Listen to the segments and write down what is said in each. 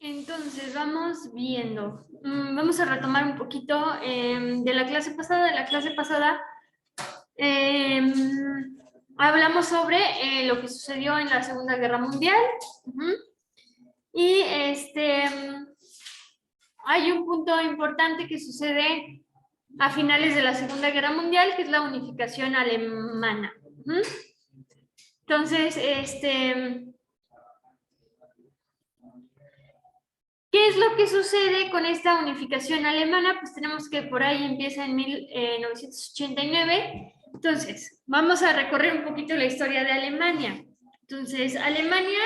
Entonces, vamos viendo. Vamos a retomar un poquito de la clase pasada. De la clase pasada hablamos sobre lo que sucedió en la Segunda Guerra Mundial. Y hay un punto importante que sucede a finales de la Segunda Guerra Mundial, que es la unificación alemana. Entonces, ¿qué es lo que sucede con esta unificación alemana? Pues tenemos que por ahí empieza en 1989. Entonces, vamos a recorrer un poquito la historia de Alemania. Entonces, Alemania,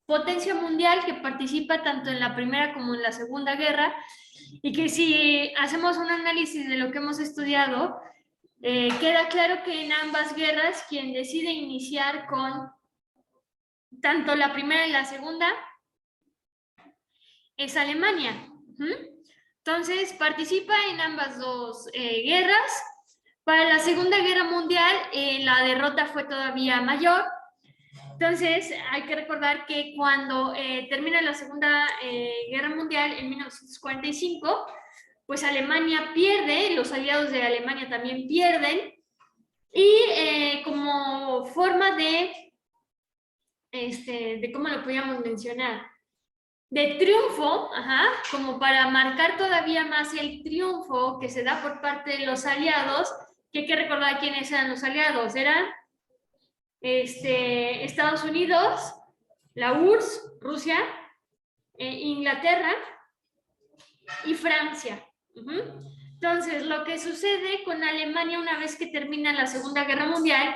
potencia mundial que participa tanto en la Primera como en la Segunda Guerra, y que si hacemos un análisis de lo que hemos estudiado, queda claro que en ambas guerras quien decide iniciar con tanto la Primera y la Segunda es Alemania. Entonces, participa en ambas dos guerras. Para la Segunda Guerra Mundial, la derrota fue todavía mayor. Entonces, hay que recordar que cuando termina la Segunda Guerra Mundial en 1945, pues Alemania pierde, los aliados de Alemania también pierden, y como forma de cómo lo podíamos mencionar, de triunfo, como para marcar todavía más el triunfo que se da por parte de los aliados, que hay que recordar quiénes eran los aliados. Eran Estados Unidos, la URSS, Rusia, Inglaterra y Francia. Entonces, lo que sucede con Alemania una vez que termina la Segunda Guerra Mundial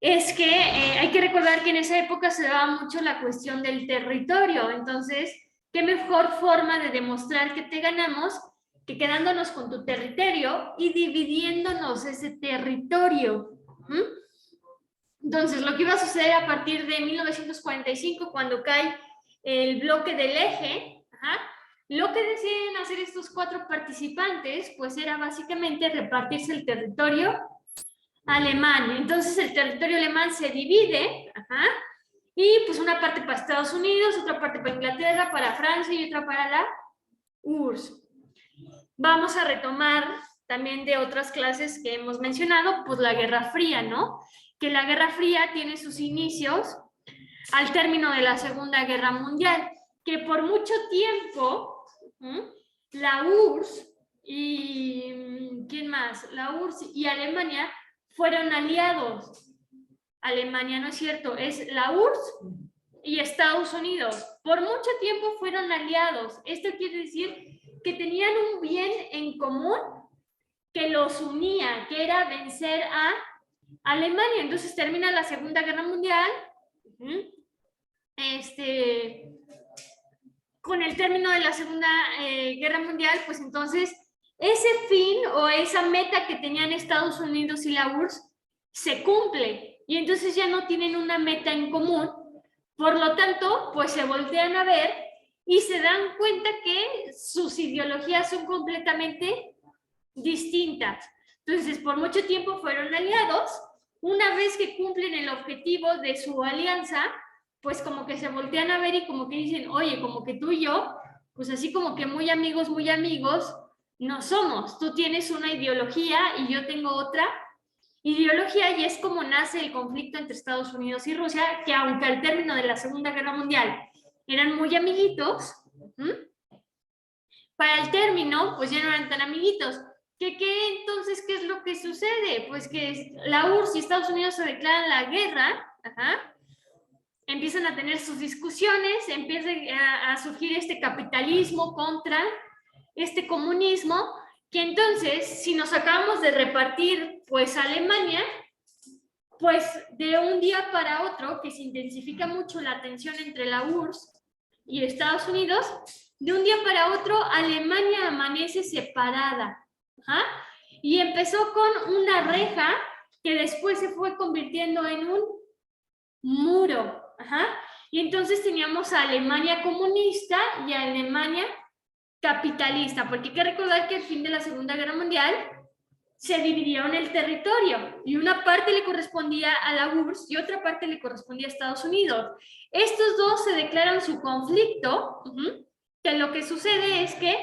es que hay que recordar que en esa época se daba mucho la cuestión del territorio. Entonces, ¿qué mejor forma de demostrar que te ganamos que quedándonos con tu territorio y dividiéndonos ese territorio? Entonces, lo que iba a suceder a partir de 1945, cuando cae el bloque del eje, lo que deciden hacer estos 4 participantes, pues era básicamente repartirse el territorio alemán. Entonces, el territorio alemán se divide, y pues una parte para Estados Unidos, otra parte para Inglaterra, para Francia y otra para la URSS. Vamos a retomar también de otras clases que hemos mencionado, pues la Guerra Fría, ¿no? Que la Guerra Fría tiene sus inicios al término de la Segunda Guerra Mundial, que por mucho tiempo la URSS y ¿quién más? La URSS y Alemania fueron aliados. Alemania no es cierto, es la URSS y Estados Unidos. Por mucho tiempo fueron aliados. Esto quiere decir que tenían un bien en común que los unía, que era vencer a Alemania. Entonces termina la Segunda Guerra Mundial. Con el término de la Segunda Guerra Mundial, pues entonces ese fin o esa meta que tenían Estados Unidos y la URSS se cumple, y entonces ya no tienen una meta en común. Por lo tanto, pues se voltean a ver y se dan cuenta que sus ideologías son completamente distintas. Entonces, por mucho tiempo fueron aliados. Una vez que cumplen el objetivo de su alianza, pues como que se voltean a ver y como que dicen, oye, como que tú y yo, pues así como que muy amigos, no somos. Tú tienes una ideología y yo tengo otra ideología, y es como nace el conflicto entre Estados Unidos y Rusia, que aunque al término de la Segunda Guerra Mundial eran muy amiguitos, para el término, pues ya no eran tan amiguitos. Entonces, ¿qué es lo que sucede? Pues que la URSS y Estados Unidos se declaran la guerra, empiezan a tener sus discusiones, empieza a surgir este capitalismo contra este comunismo, que entonces, si nos acabamos de repartir, pues Alemania, pues de un día para otro, que se intensifica mucho la tensión entre la URSS y Estados Unidos, de un día para otro Alemania amanece separada, y empezó con una reja que después se fue convirtiendo en un muro, y entonces teníamos a Alemania comunista y a Alemania capitalista, porque hay que recordar que al fin de la Segunda Guerra Mundial se dividieron el territorio y una parte le correspondía a la URSS y otra parte le correspondía a Estados Unidos. Estos dos se declaran su conflicto, que lo que sucede es que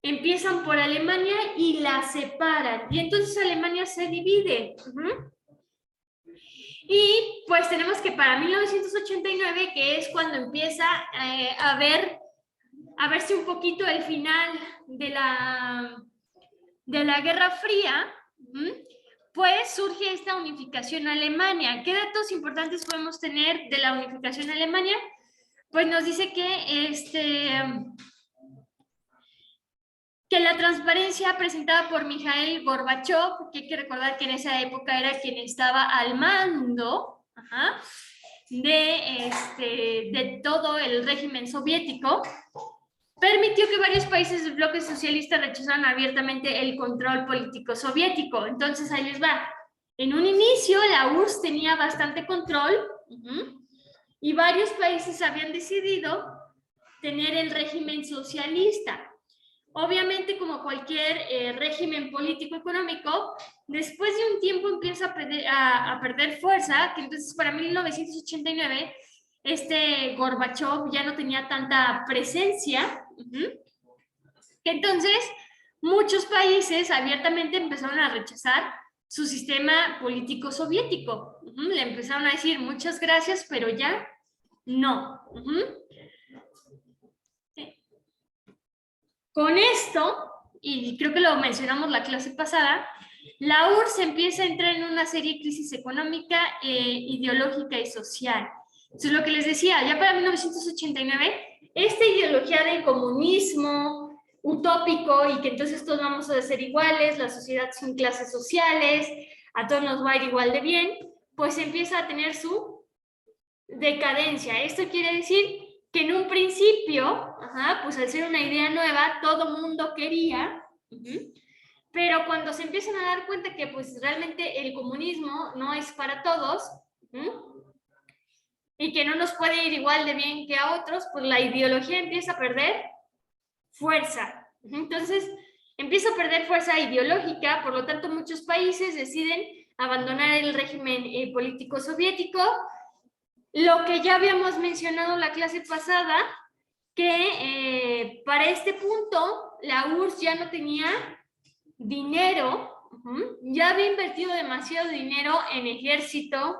empiezan por Alemania y la separan y entonces Alemania se divide. Y pues tenemos que para 1989, que es cuando empieza a verse un poquito el final de la Guerra Fría, pues surge esta unificación Alemania. ¿Qué datos importantes podemos tener de la unificación Alemania? Pues nos dice que la transparencia presentada por Mikhail Gorbachev, que hay que recordar que en esa época era quien estaba al mando de todo el régimen soviético, permitió que varios países del bloque socialista rechazaran abiertamente el control político soviético. Entonces, ahí les va. En un inicio, la URSS tenía bastante control y varios países habían decidido tener el régimen socialista. Obviamente, como cualquier régimen político-económico, después de un tiempo empieza a perder fuerza, que entonces para 1989 Gorbachev ya no tenía tanta presencia, que entonces muchos países abiertamente empezaron a rechazar su sistema político soviético. Le empezaron a decir muchas gracias, pero ya no. Con esto, y creo que lo mencionamos la clase pasada, la URSS empieza a entrar en una serie de crisis económica, ideológica y social. Eso es lo que les decía, ya para 1989, esta ideología del comunismo utópico y que entonces todos vamos a ser iguales, la sociedad sin clases sociales, a todos nos va a ir igual de bien, pues empieza a tener su decadencia. Esto quiere decir que en un principio, pues al ser una idea nueva, todo mundo quería, pero cuando se empiezan a dar cuenta que pues realmente el comunismo no es para todos, y que no nos puede ir igual de bien que a otros, pues la ideología empieza a perder fuerza. Entonces, empieza a perder fuerza ideológica, por lo tanto muchos países deciden abandonar el régimen político soviético. Lo que ya habíamos mencionado la clase pasada, que para este punto la URSS ya no tenía dinero, ya había invertido demasiado dinero en ejército,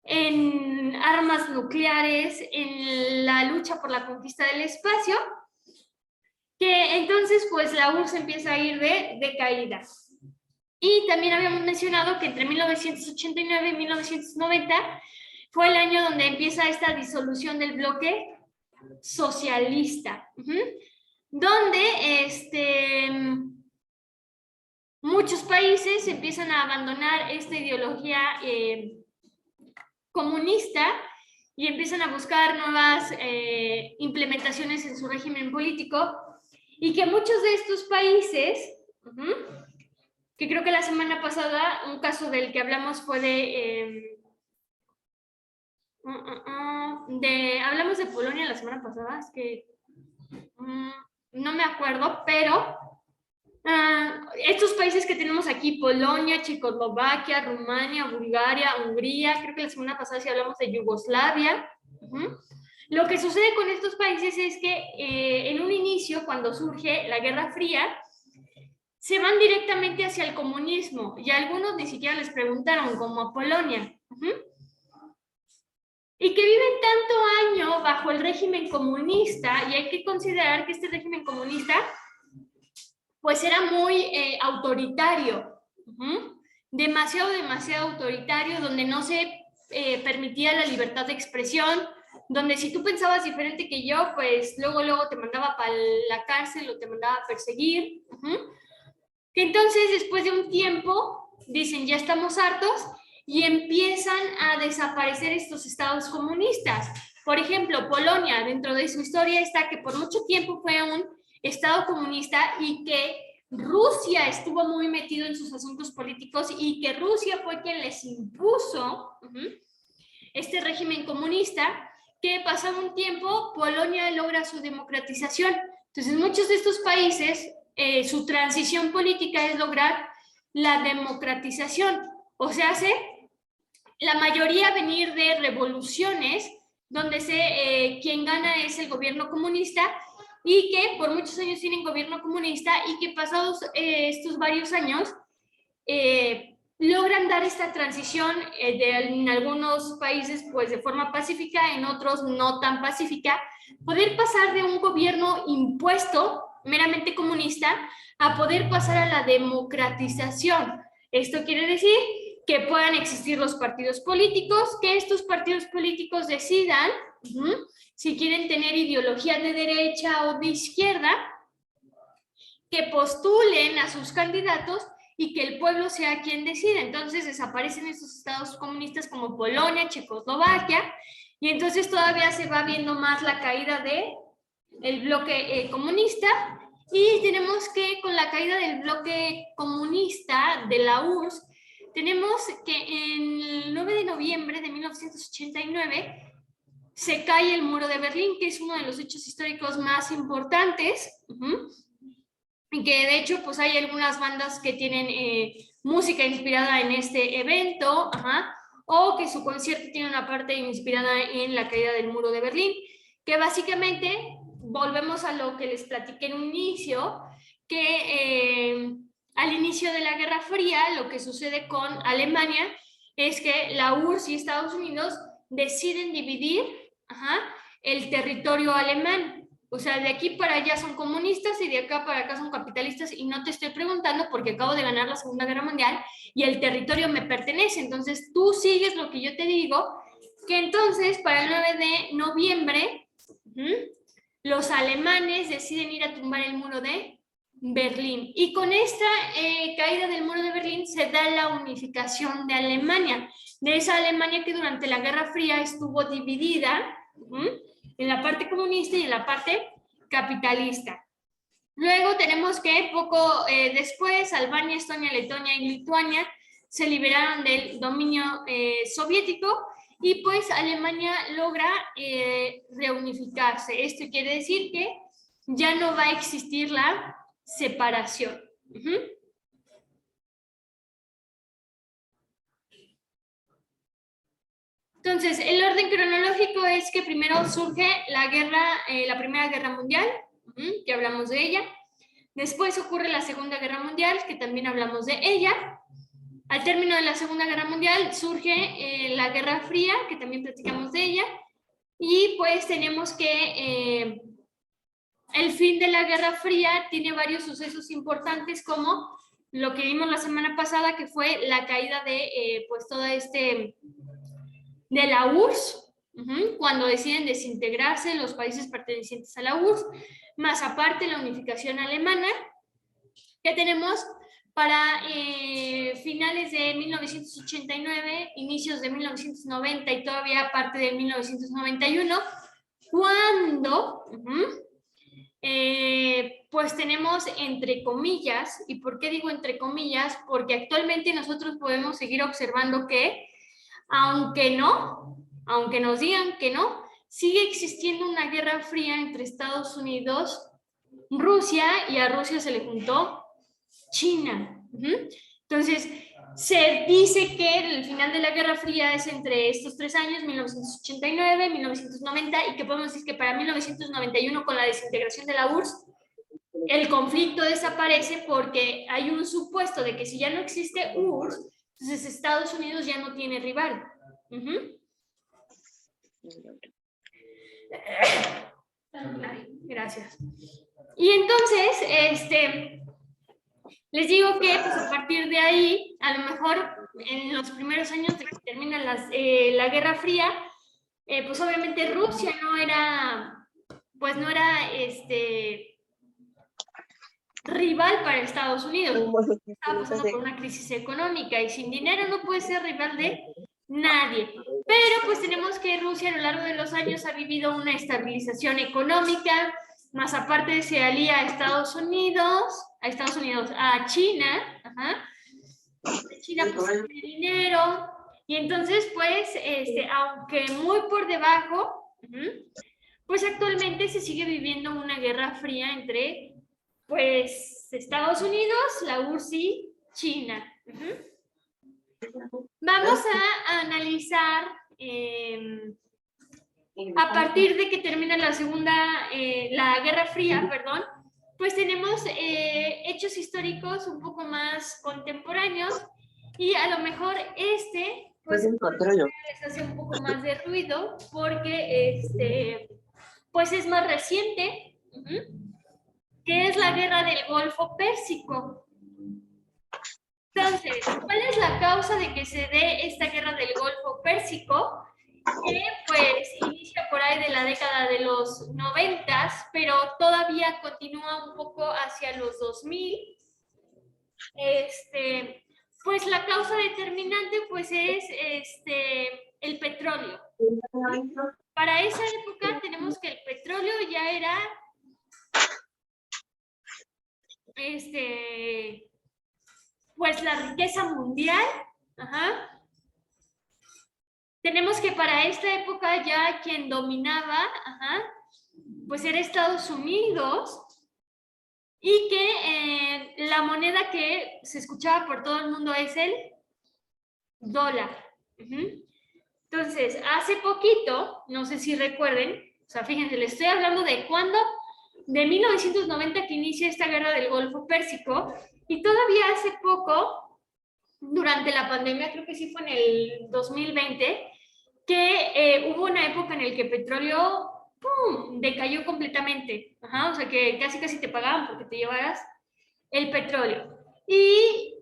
en armas nucleares, en la lucha por la conquista del espacio, que entonces pues la URSS empieza a ir de caída. Y también habíamos mencionado que entre 1989 y 1990 fue el año donde empieza esta disolución del bloque socialista, donde muchos países empiezan a abandonar esta ideología comunista y empiezan a buscar nuevas implementaciones en su régimen político, y que muchos de estos países, que creo que la semana pasada un caso del que hablamos fue hablamos de Polonia la semana pasada, es que no me acuerdo, pero estos países que tenemos aquí, Polonia, Checoslovaquia, Rumania, Bulgaria, Hungría, creo que la semana pasada sí hablamos de Yugoslavia. Lo que sucede con estos países es que en un inicio, cuando surge la Guerra Fría, se van directamente hacia el comunismo, y a algunos ni siquiera les preguntaron, como a Polonia. Y que viven tanto año bajo el régimen comunista, y hay que considerar que este régimen comunista pues era muy autoritario, demasiado autoritario, donde no se permitía la libertad de expresión, donde si tú pensabas diferente que yo, pues luego te mandaba para la cárcel o te mandaba a perseguir. Que entonces, después de un tiempo, dicen, ya estamos hartos, y empiezan a desaparecer estos estados comunistas. Por ejemplo, Polonia, dentro de su historia está que por mucho tiempo fue un estado comunista, y que Rusia estuvo muy metido en sus asuntos políticos, y que Rusia fue quien les impuso este régimen comunista, que pasado un tiempo Polonia logra su democratización. Entonces muchos de estos países, su transición política es lograr la democratización, o sea, la mayoría venir de revoluciones, donde quien gana es el gobierno comunista, y que por muchos años tienen gobierno comunista, y que pasados estos varios años logran dar esta transición en algunos países pues de forma pacífica, en otros no tan pacífica, poder pasar de un gobierno impuesto meramente comunista a poder pasar a la democratización. Esto quiere decir que puedan existir los partidos políticos, que estos partidos políticos decidan si quieren tener ideología de derecha o de izquierda, que postulen a sus candidatos y que el pueblo sea quien decida. Entonces desaparecen estos estados comunistas como Polonia, Checoslovaquia, y entonces todavía se va viendo más la caída del bloque comunista, y tenemos que con la caída del bloque comunista de la URSS, tenemos que en el 9 de noviembre de 1989 se cae el muro de Berlín, que es uno de los hechos históricos más importantes, y que de hecho pues hay algunas bandas que tienen música inspirada en este evento, o que su concierto tiene una parte inspirada en la caída del muro de Berlín, que básicamente volvemos a lo que les platiqué en un inicio, que al inicio de la Guerra Fría lo que sucede con Alemania es que la URSS y Estados Unidos deciden dividir el territorio alemán. O sea, de aquí para allá son comunistas y de acá para acá son capitalistas, y no te estoy preguntando porque acabo de ganar la Segunda Guerra Mundial y el territorio me pertenece. Entonces tú sigues lo que yo te digo, que entonces para el 9 de noviembre los alemanes deciden ir a tumbar el muro de Berlín. Y con esta caída del muro de Berlín se da la unificación de Alemania, de esa Alemania que durante la Guerra Fría estuvo dividida en la parte comunista y en la parte capitalista. Luego tenemos que poco después Albania, Estonia, Letonia y Lituania se liberaron del dominio soviético, y pues Alemania logra reunificarse. Esto quiere decir que ya no va a existir la separación. Entonces, el orden cronológico es que primero surge la Primera Guerra Mundial, que hablamos de ella. Después ocurre la Segunda Guerra Mundial, que también hablamos de ella. Al término de la Segunda Guerra Mundial surge la Guerra Fría, que también platicamos de ella. Y pues tenemos que el fin de la Guerra Fría tiene varios sucesos importantes, como lo que vimos la semana pasada, que fue la caída de pues todo de la URSS, cuando deciden desintegrarse los países pertenecientes a la URSS, más aparte la unificación alemana, que tenemos para finales de 1989, inicios de 1990 y todavía parte de 1991, cuando pues tenemos entre comillas. ¿Y por qué digo entre comillas? Porque actualmente nosotros podemos seguir observando que aunque nos digan que no, sigue existiendo una guerra fría entre Estados Unidos, Rusia, y a Rusia se le juntó China. Entonces, se dice que el final de la Guerra Fría es entre estos 3 años, 1989, 1990, y que podemos decir que para 1991, con la desintegración de la URSS, el conflicto desaparece, porque hay un supuesto de que si ya no existe URSS, entonces Estados Unidos ya no tiene rival. Gracias. Y entonces, les digo que pues, a partir de ahí, a lo mejor en los primeros años de que termina la Guerra Fría, pues obviamente Rusia no era rival para Estados Unidos. Estaba pasando por una crisis económica, y sin dinero no puede ser rival de nadie. Pero pues tenemos que Rusia a lo largo de los años ha vivido una estabilización económica, más aparte se alía a a China, China pues tiene dinero, y entonces pues, aunque muy por debajo, pues actualmente se sigue viviendo una guerra fría entre pues Estados Unidos, la URSS y China. Vamos a analizar a partir de que termina la Guerra Fría, perdón, pues tenemos hechos históricos un poco más contemporáneos y a lo mejor pues les hace un poco más de ruido porque pues es más reciente, que es la Guerra del Golfo Pérsico. Entonces, ¿cuál es la causa de que se dé esta Guerra del Golfo Pérsico? Que pues inicia por ahí de la década de los 90, pero todavía continúa un poco hacia los 2000. Pues la causa determinante pues es el petróleo. Para esa época tenemos que el petróleo ya era pues la riqueza mundial. Tenemos que para esta época ya quien dominaba, pues era Estados Unidos, y que la moneda que se escuchaba por todo el mundo es el dólar. Entonces, hace poquito, no sé si recuerden, o sea, fíjense, les estoy hablando de cuándo, de 1990 que inicia esta guerra del Golfo Pérsico, y todavía hace poco, durante la pandemia, creo que sí fue en el 2020, que hubo una época en la que el petróleo ¡pum!, decayó completamente. O sea, que casi te pagaban porque te llevaras el petróleo. Y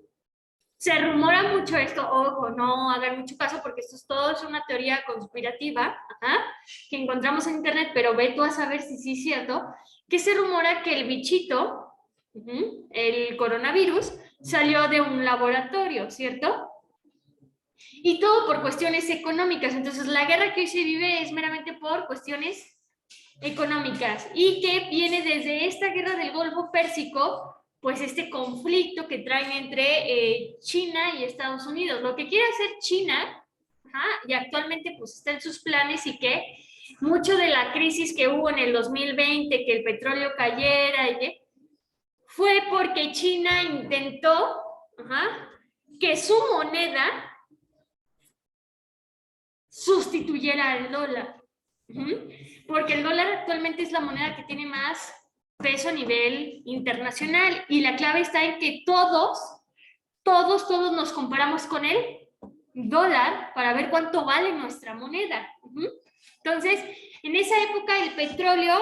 se rumora mucho esto, ojo, no hagan mucho caso porque esto es todo es una teoría conspirativa que encontramos en internet, pero ve tú a saber si sí es cierto, que se rumora que el bichito, el coronavirus, salió de un laboratorio, ¿cierto? Y todo por cuestiones económicas. Entonces, la guerra que hoy se vive es meramente por cuestiones económicas y que viene desde esta guerra del Golfo Pérsico, pues este conflicto que traen entre China y Estados Unidos. Lo que quiere hacer China, y actualmente pues está en sus planes, y que mucho de la crisis que hubo en el 2020, que el petróleo cayera, fue porque China intentó que su moneda sustituyera al dólar. Porque el dólar actualmente es la moneda que tiene más peso a nivel internacional, y la clave está en que todos nos comparamos con el dólar para ver cuánto vale nuestra moneda. Entonces, en esa época el petróleo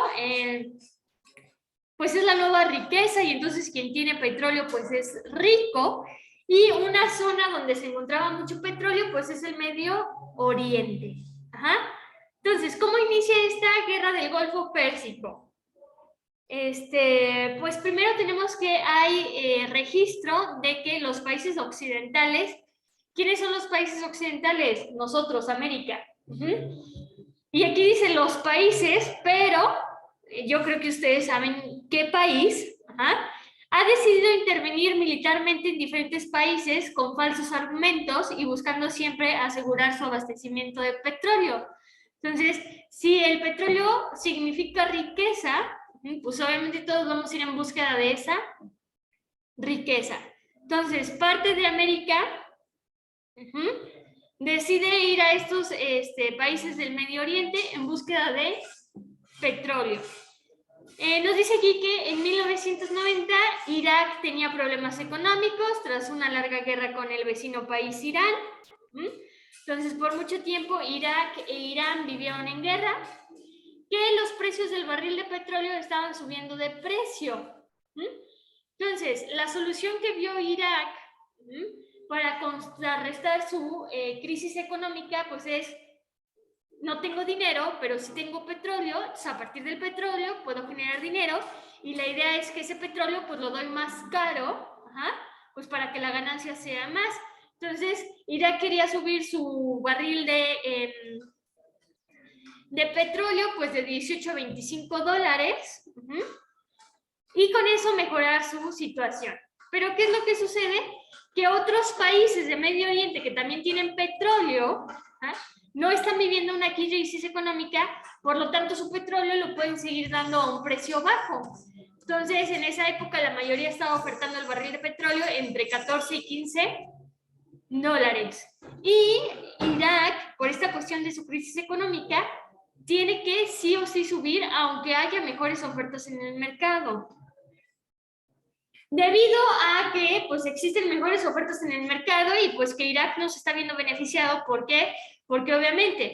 pues es la nueva riqueza, y entonces quien tiene petróleo pues es rico, y una zona donde se encontraba mucho petróleo pues es el Medio Oriente. Entonces, ¿cómo inicia esta guerra del Golfo Pérsico? Pues primero tenemos que hay registro de que los países occidentales, ¿quiénes son los países occidentales? Nosotros, América. Y aquí dice los países, pero yo creo que ustedes saben qué país ha decidido intervenir militarmente en diferentes países con falsos argumentos y buscando siempre asegurar su abastecimiento de petróleo. Entonces, si el petróleo significa riqueza, pues obviamente todos vamos a ir en búsqueda de esa riqueza. Entonces, parte de América decide ir a estos países del Medio Oriente en búsqueda de petróleo. Nos dice aquí que en 1990 Irak tenía problemas económicos tras una larga guerra con el vecino país Irán. Entonces, por mucho tiempo Irak e Irán vivieron en guerra, que los precios del barril de petróleo estaban subiendo de precio. Entonces, la solución que vio Irak para contrarrestar su crisis económica, pues es: no tengo dinero, pero sí tengo petróleo, entonces a partir del petróleo puedo generar dinero, y la idea es que ese petróleo pues lo doy más caro, pues para que la ganancia sea más. Entonces, Irak quería subir su barril de petróleo pues de 18 a 25 dólares, y con eso mejorar su situación. Pero ¿qué es lo que sucede? Que otros países de Medio Oriente que también tienen petróleo no están viviendo una crisis económica, por lo tanto su petróleo lo pueden seguir dando a un precio bajo. Entonces, en esa época la mayoría estaba ofertando el barril de petróleo entre 14 y 15 dólares. Y Irak, por esta cuestión de su crisis económica, tiene que sí o sí subir, aunque haya mejores ofertas en el mercado. Debido a que pues existen mejores ofertas en el mercado y pues que Irak no se está viendo beneficiado. ¿Por qué? Porque obviamente,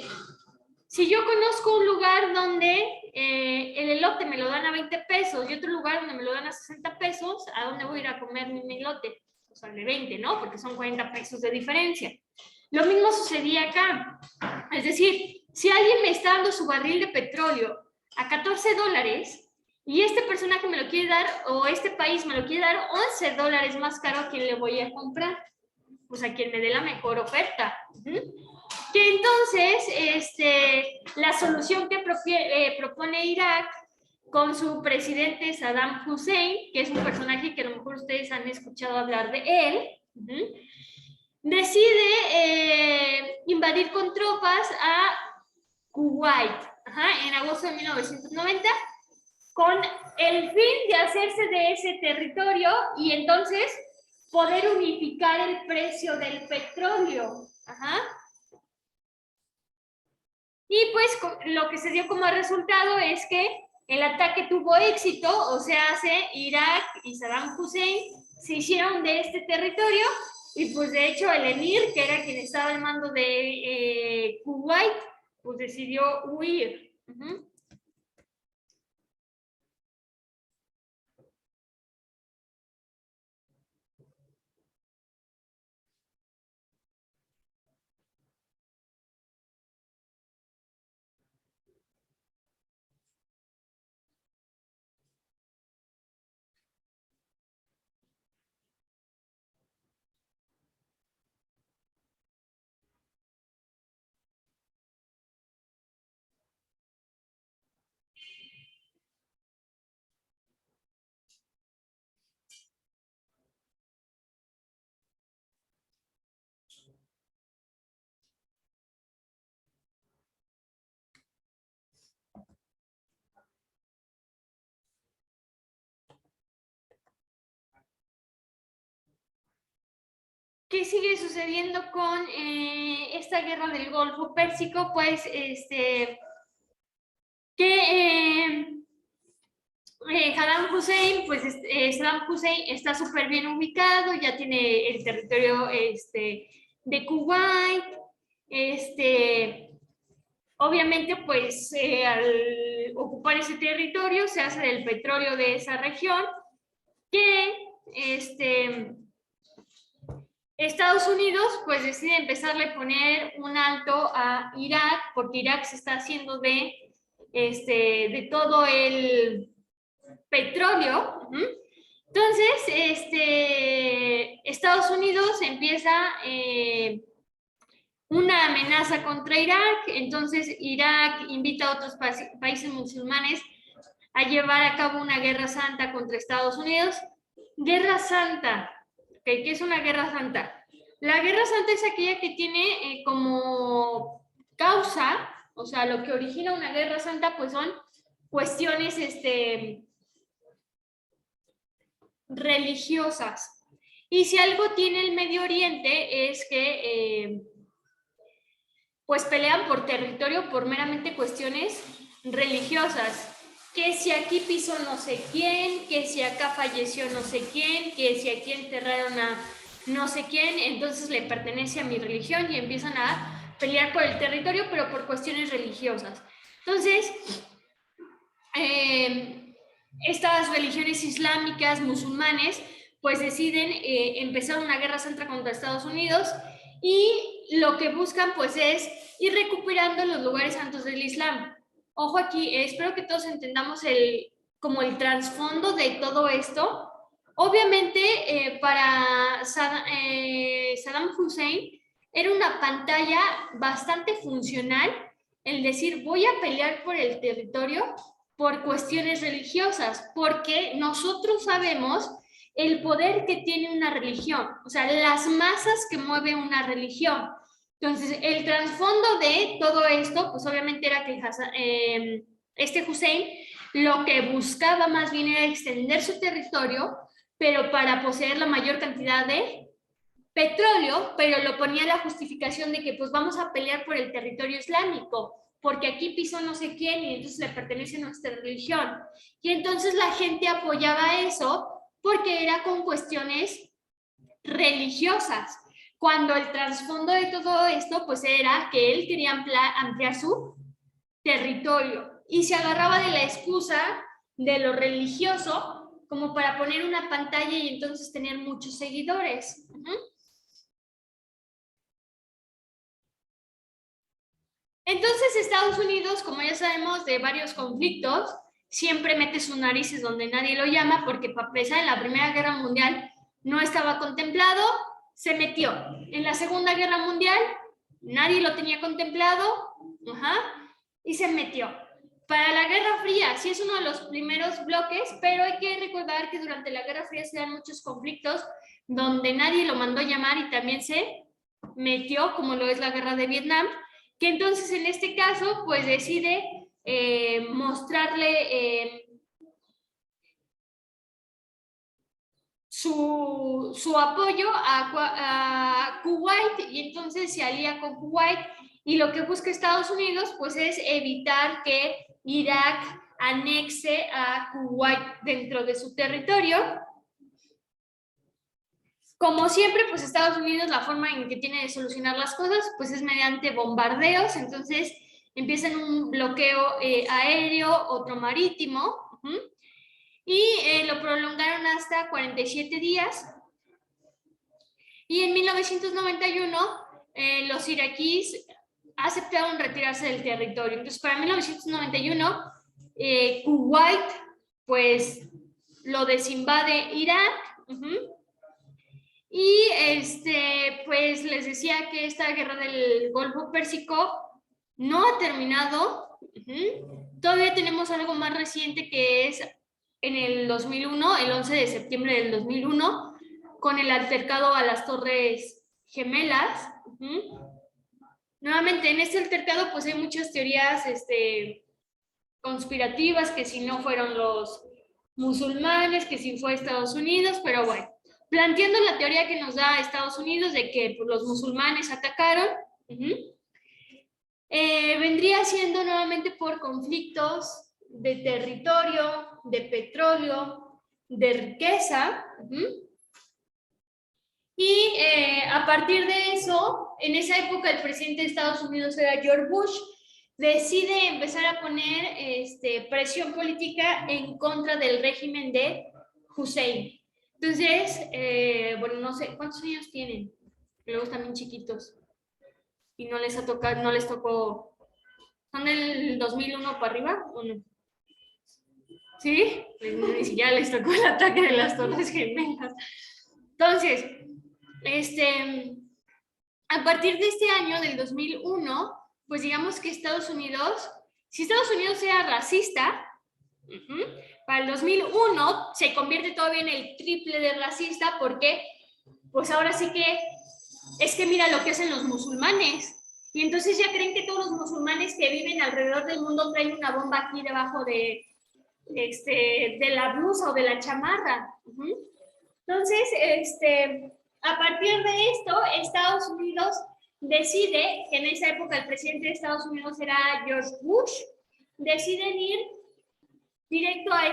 si yo conozco un lugar donde el elote me lo dan a 20 pesos y otro lugar donde me lo dan a 60 pesos, ¿a dónde voy a ir a comer mi elote? Pues al de 20, ¿no? Porque son 40 pesos de diferencia. Lo mismo sucedía acá. Es decir, si alguien me está dando su barril de petróleo a 14 dólares y este personaje me lo quiere dar, o este país me lo quiere dar 11 dólares más caro, ¿a quién le voy a comprar? Pues a quien me dé la mejor oferta. Que entonces, la solución que propone Irak con su presidente Saddam Hussein, que es un personaje que a lo mejor ustedes han escuchado hablar de él, decide invadir con tropas a Kuwait, en agosto de 1990, con el fin de hacerse de ese territorio y entonces poder unificar el precio del petróleo. Y pues lo que se dio como resultado es que el ataque tuvo éxito, o sea, Irak y Saddam Hussein se hicieron de este territorio y pues de hecho el emir, que era quien estaba al mando de Kuwait, pues decidió huir. ¿Qué sigue sucediendo con esta guerra del Golfo Pérsico? Pues Saddam Hussein, pues Saddam Hussein está súper bien ubicado, ya tiene el territorio de Kuwait, obviamente pues al ocupar ese territorio se hace del petróleo de esa región que Estados Unidos pues decide empezarle a poner un alto a Irak porque Irak se está haciendo de todo el petróleo. Entonces, Estados Unidos empieza una amenaza contra Irak, entonces Irak invita a otros países musulmanes a llevar a cabo una guerra santa contra Estados Unidos. Guerra santa, ¿qué es una guerra santa? La guerra santa es aquella que tiene como causa, o sea, lo que origina una guerra santa, pues son cuestiones religiosas. Y si algo tiene el Medio Oriente es que pues pelean por territorio por meramente cuestiones religiosas. Que si aquí pisó no sé quién, que si acá falleció no sé quién, que si aquí enterraron a no sé quién, entonces le pertenece a mi religión y empiezan a pelear por el territorio, pero por cuestiones religiosas. Entonces, estas religiones islámicas, musulmanes, pues deciden empezar una guerra santa contra Estados Unidos y lo que buscan pues es ir recuperando los lugares santos del Islam. Ojo aquí, espero que todos entendamos como el trasfondo de todo esto. Obviamente para Saddam Hussein era una pantalla bastante funcional el decir voy a pelear por el territorio por cuestiones religiosas, porque nosotros sabemos el poder que tiene una religión, o sea, las masas que mueve una religión. Entonces, el trasfondo de todo esto, pues obviamente era que Hussein lo que buscaba más bien era extender su territorio, pero para poseer la mayor cantidad de petróleo, pero lo ponía la justificación de que pues vamos a pelear por el territorio islámico, porque aquí pisó no sé quién y entonces le pertenece a nuestra religión. Y entonces la gente apoyaba eso porque era con cuestiones religiosas, cuando el trasfondo de todo esto pues era que él quería ampliar su territorio y se agarraba de la excusa de lo religioso como para poner una pantalla y entonces tener muchos seguidores. Entonces Estados Unidos, como ya sabemos de varios conflictos, siempre mete sus narices donde nadie lo llama, porque para empezar en la Primera Guerra Mundial no estaba contemplado, se metió. En la Segunda Guerra Mundial nadie lo tenía contemplado, y se metió. Para la Guerra Fría sí es uno de los primeros bloques, pero hay que recordar que durante la Guerra Fría se dan muchos conflictos donde nadie lo mandó llamar y también se metió, como lo es la Guerra de Vietnam, que entonces en este caso pues decide mostrarle su apoyo a Kuwait, y entonces se alía con Kuwait, y lo que busca Estados Unidos pues es evitar que Irak anexe a Kuwait dentro de su territorio. Como siempre, pues Estados Unidos, la forma en que tiene de solucionar las cosas, pues es mediante bombardeos. Entonces empiezan un bloqueo aéreo, otro marítimo, y lo prolongaron hasta 47 días. Y en 1991, los iraquíes aceptaron retirarse del territorio. Entonces, para 1991, Kuwait, pues, lo desinvade Irak. Y pues les decía que esta guerra del Golfo Pérsico no ha terminado. Todavía tenemos algo más reciente que es en el 2001, el 11 de septiembre del 2001, con el altercado a las Torres Gemelas. Nuevamente, en este altercado pues hay muchas teorías conspirativas, que si no fueron los musulmanes, que si fue Estados Unidos, pero bueno, planteando la teoría que nos da Estados Unidos de que pues, los musulmanes atacaron, vendría siendo nuevamente por conflictos de territorio, de petróleo, de riqueza. Y a partir de eso, en esa época el presidente de Estados Unidos era George Bush, decide empezar a poner presión política en contra del régimen de Hussein. Entonces, bueno, no sé, ¿cuántos años tienen? Luego están bien chiquitos y no les ha tocado, no les tocó, ¿son del 2001 para arriba o no? ¿Sí? Ni siquiera les tocó el ataque de las Torres Gemelas. Entonces, a partir de este año, del 2001, pues digamos que Estados Unidos, si Estados Unidos era racista, para el 2001 se convierte todavía en el triple de racista, porque pues ahora sí que es que mira lo que hacen los musulmanes, y entonces ya creen que todos los musulmanes que viven alrededor del mundo traen una bomba aquí debajo de la blusa o de la chamarra. Entonces, a partir de esto, Estados Unidos decide, que en esa época el presidente de Estados Unidos era George Bush, deciden ir directo a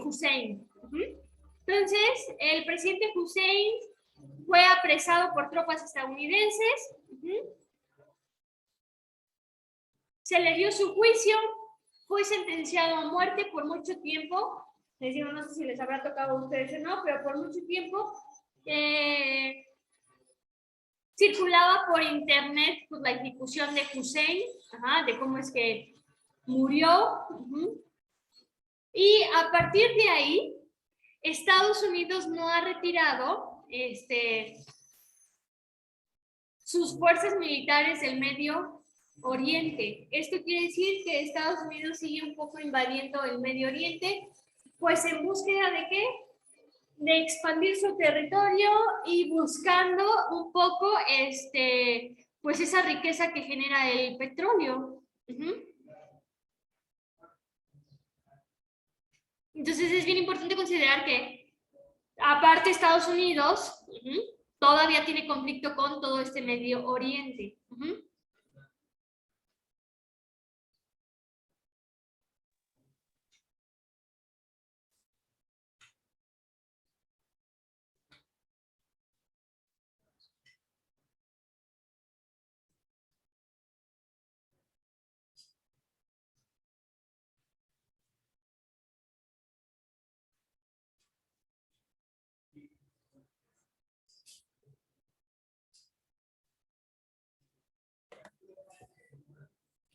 Hussein. Entonces, el presidente Hussein fue apresado por tropas estadounidenses, se le dio su juicio, fue sentenciado a muerte por mucho tiempo. Les digo, no sé si les habrá tocado a ustedes o no, pero por mucho tiempo circulaba por internet pues, la ejecución de Hussein, de cómo es que murió. Y a partir de ahí, Estados Unidos no ha retirado sus fuerzas militares del Medio Oriente. Esto quiere decir que Estados Unidos sigue un poco invadiendo el Medio Oriente, pues en búsqueda de ¿qué? De expandir su territorio y buscando un poco pues esa riqueza que genera el petróleo. Entonces es bien importante considerar que, aparte Estados Unidos, todavía tiene conflicto con todo este Medio Oriente.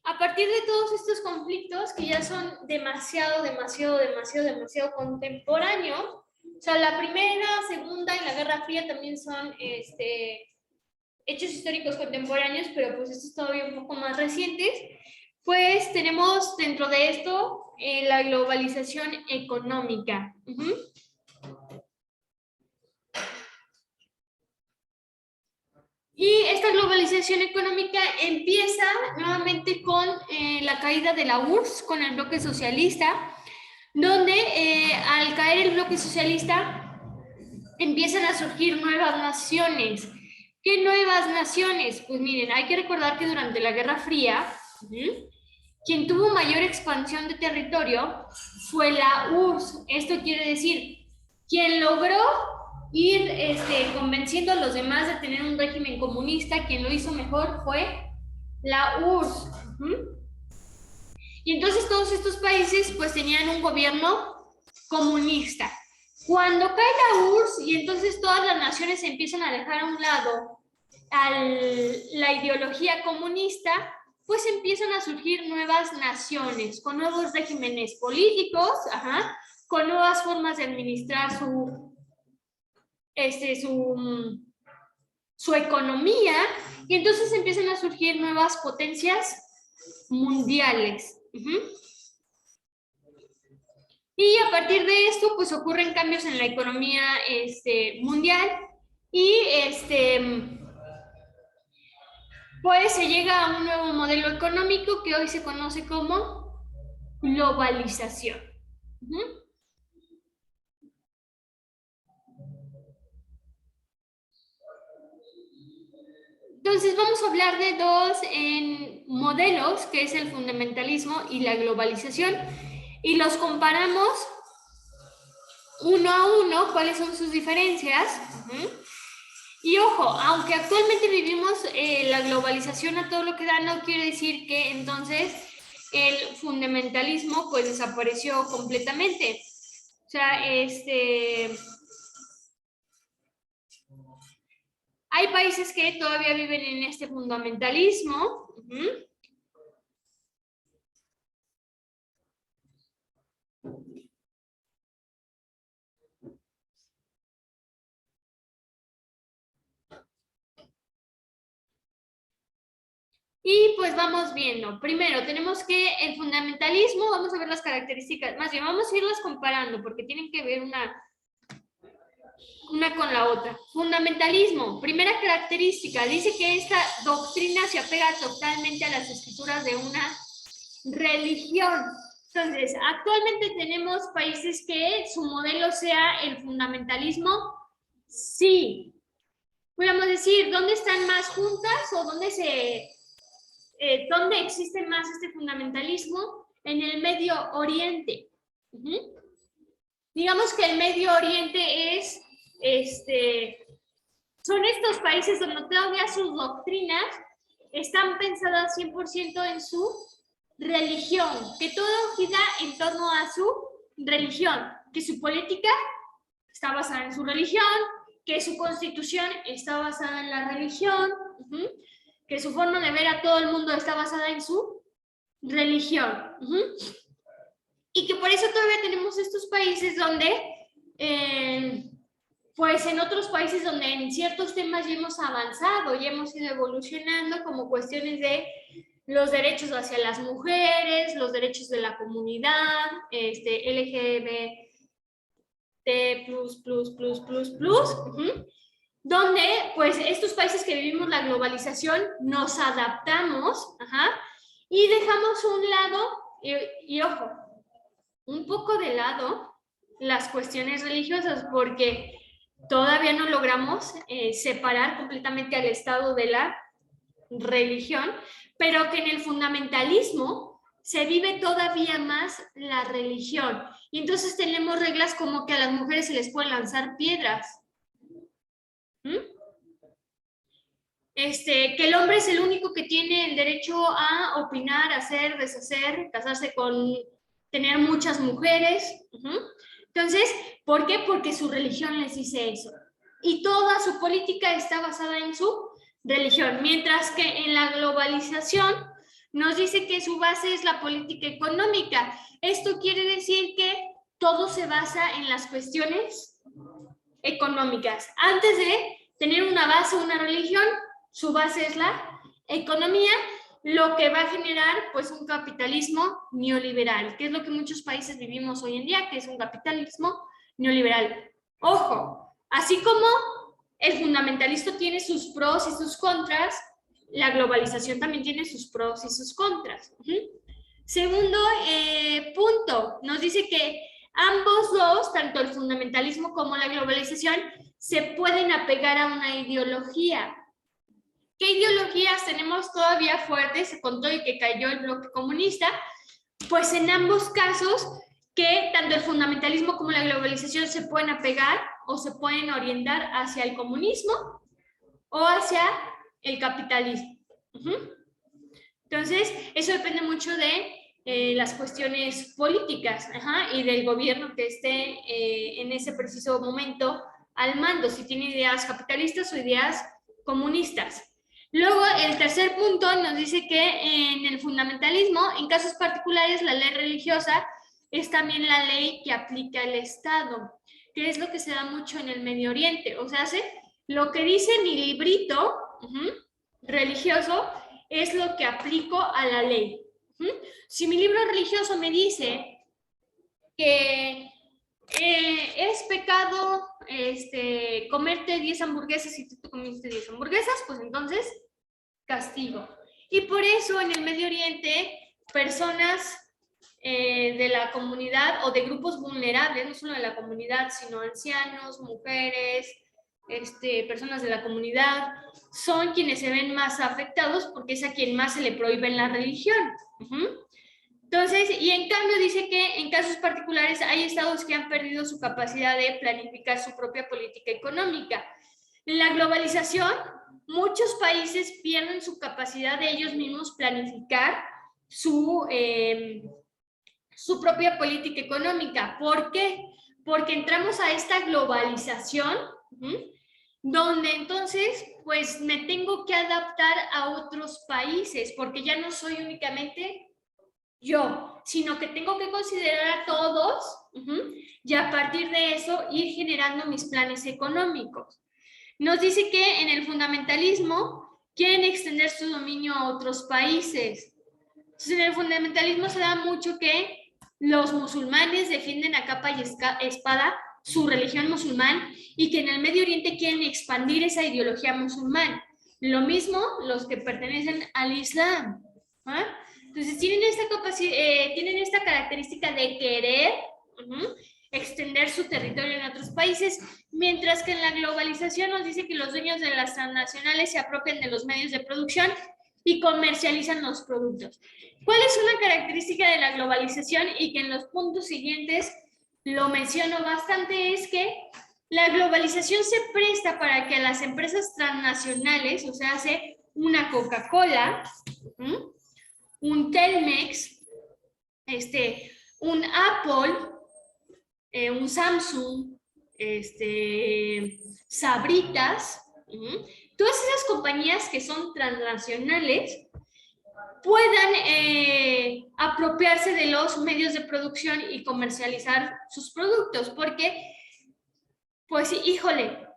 A partir de todos estos conflictos que ya son demasiado contemporáneos, o sea, la Primera, Segunda y la Guerra Fría también son hechos históricos contemporáneos, pero pues estos todavía un poco más recientes, pues tenemos dentro de esto la globalización económica. Y esta globalización económica empieza nuevamente con la caída de la URSS, con el bloque socialista, donde al caer el bloque socialista empiezan a surgir nuevas naciones. ¿Qué nuevas naciones? Pues miren, hay que recordar que durante la Guerra Fría, quien tuvo mayor expansión de territorio fue la URSS. Esto quiere decir, quien logró ir convenciendo a los demás de tener un régimen comunista, quien lo hizo mejor fue la URSS. Y entonces todos estos países pues tenían un gobierno comunista. Cuando cae la URSS y entonces todas las naciones se empiezan a dejar a un lado la ideología comunista, pues empiezan a surgir nuevas naciones, con nuevos regímenes políticos, con nuevas formas de administrar su economía, y entonces empiezan a surgir nuevas potencias mundiales. Y a partir de esto, pues ocurren cambios en la economía mundial y pues se llega a un nuevo modelo económico que hoy se conoce como globalización. Entonces vamos a hablar de dos modelos, que es el fundamentalismo y la globalización, y los comparamos uno a uno, cuáles son sus diferencias. Y ojo, aunque actualmente vivimos la globalización a todo lo que da, no quiere decir que entonces el fundamentalismo pues desapareció completamente. O sea, hay países que todavía viven en este fundamentalismo. Y pues vamos viendo. Primero, tenemos que el fundamentalismo, vamos a ver las características, más bien vamos a irlas comparando porque tienen que ver una con la otra. Fundamentalismo, primera característica, dice que esta doctrina se apega totalmente a las escrituras de una religión. Entonces, actualmente tenemos países que su modelo sea el fundamentalismo. Sí. Podríamos decir, ¿dónde están más juntas o dónde dónde existe más este fundamentalismo? En el Medio Oriente. Digamos que el Medio Oriente es son estos países donde todavía sus doctrinas están pensadas 100% en su religión, que todo gira en torno a su religión, que su política está basada en su religión, que su constitución está basada en la religión, que su forma de ver a todo el mundo está basada en su religión. Y que por eso todavía tenemos estos países donde pues en otros países donde en ciertos temas ya hemos avanzado, ya hemos ido evolucionando, como cuestiones de los derechos hacia las mujeres, los derechos de la comunidad, LGBT++++, donde pues estos países que vivimos la globalización nos adaptamos, y dejamos un lado, y ojo, un poco de lado, las cuestiones religiosas, porque todavía no logramos separar completamente al Estado de la religión, pero que en el fundamentalismo se vive todavía más la religión. Y entonces tenemos reglas como que a las mujeres se les pueden lanzar piedras. Que el hombre es el único que tiene el derecho a opinar, hacer, deshacer, casarse con, tener muchas mujeres. Entonces, ¿por qué? Porque su religión les dice eso. Y toda su política está basada en su religión, mientras que en la globalización nos dice que su base es la política económica. Esto quiere decir que todo se basa en las cuestiones económicas. Antes de tener una base, una religión, su base es la economía, lo que va a generar pues un capitalismo neoliberal, que es lo que muchos países vivimos hoy en día, que es un capitalismo neoliberal. Ojo, así como el fundamentalismo tiene sus pros y sus contras, la globalización también tiene sus pros y sus contras. Segundo punto, nos dice que ambos dos, tanto el fundamentalismo como la globalización, se pueden apegar a una ideología. ¿Qué ideologías tenemos todavía fuertes con todo y que cayó el bloque comunista? Pues en ambos casos, que tanto el fundamentalismo como la globalización se pueden apegar o se pueden orientar hacia el comunismo o hacia el capitalismo. Entonces, eso depende mucho de las cuestiones políticas y del gobierno que esté en ese preciso momento al mando, si tiene ideas capitalistas o ideas comunistas. Luego, el tercer punto nos dice que en el fundamentalismo, en casos particulares, la ley religiosa es también la ley que aplica el Estado, que es lo que se da mucho en el Medio Oriente. O sea, lo que dice mi librito religioso es lo que aplico a la ley. Si mi libro religioso me dice que es pecado comerte 10 hamburguesas y tú comiste 10 hamburguesas, pues entonces castigo. Y por eso en el Medio Oriente, personas de la comunidad o de grupos vulnerables, no solo de la comunidad, sino ancianos, mujeres, personas de la comunidad, son quienes se ven más afectados porque es a quien más se le prohíbe la religión. Entonces, y en cambio dice que en casos particulares hay estados que han perdido su capacidad de planificar su propia política económica. En la globalización, muchos países pierden su capacidad de ellos mismos planificar su propia política económica. ¿Por qué? Porque entramos a esta globalización, donde entonces pues me tengo que adaptar a otros países, porque ya no soy únicamente yo, sino que tengo que considerar a todos y a partir de eso ir generando mis planes económicos. Nos dice que en el fundamentalismo quieren extender su dominio a otros países. Entonces, en el fundamentalismo se da mucho que los musulmanes defienden a capa y espada su religión musulmán y que en el Medio Oriente quieren expandir esa ideología musulmán. Lo mismo los que pertenecen al Islam. Entonces tienen esta característica de querer extender su territorio en otros países, mientras que en la globalización nos dice que los dueños de las transnacionales se apropian de los medios de producción y comercializan los productos. ¿Cuál es una característica de la globalización y que en los puntos siguientes lo menciono bastante? Es que la globalización se presta para que las empresas transnacionales, o sea, hace una Coca-Cola, un Telmex, un Apple, un Samsung, Sabritas, todas esas compañías que son transnacionales puedan apropiarse de los medios de producción y comercializar sus productos, porque, pues, híjole,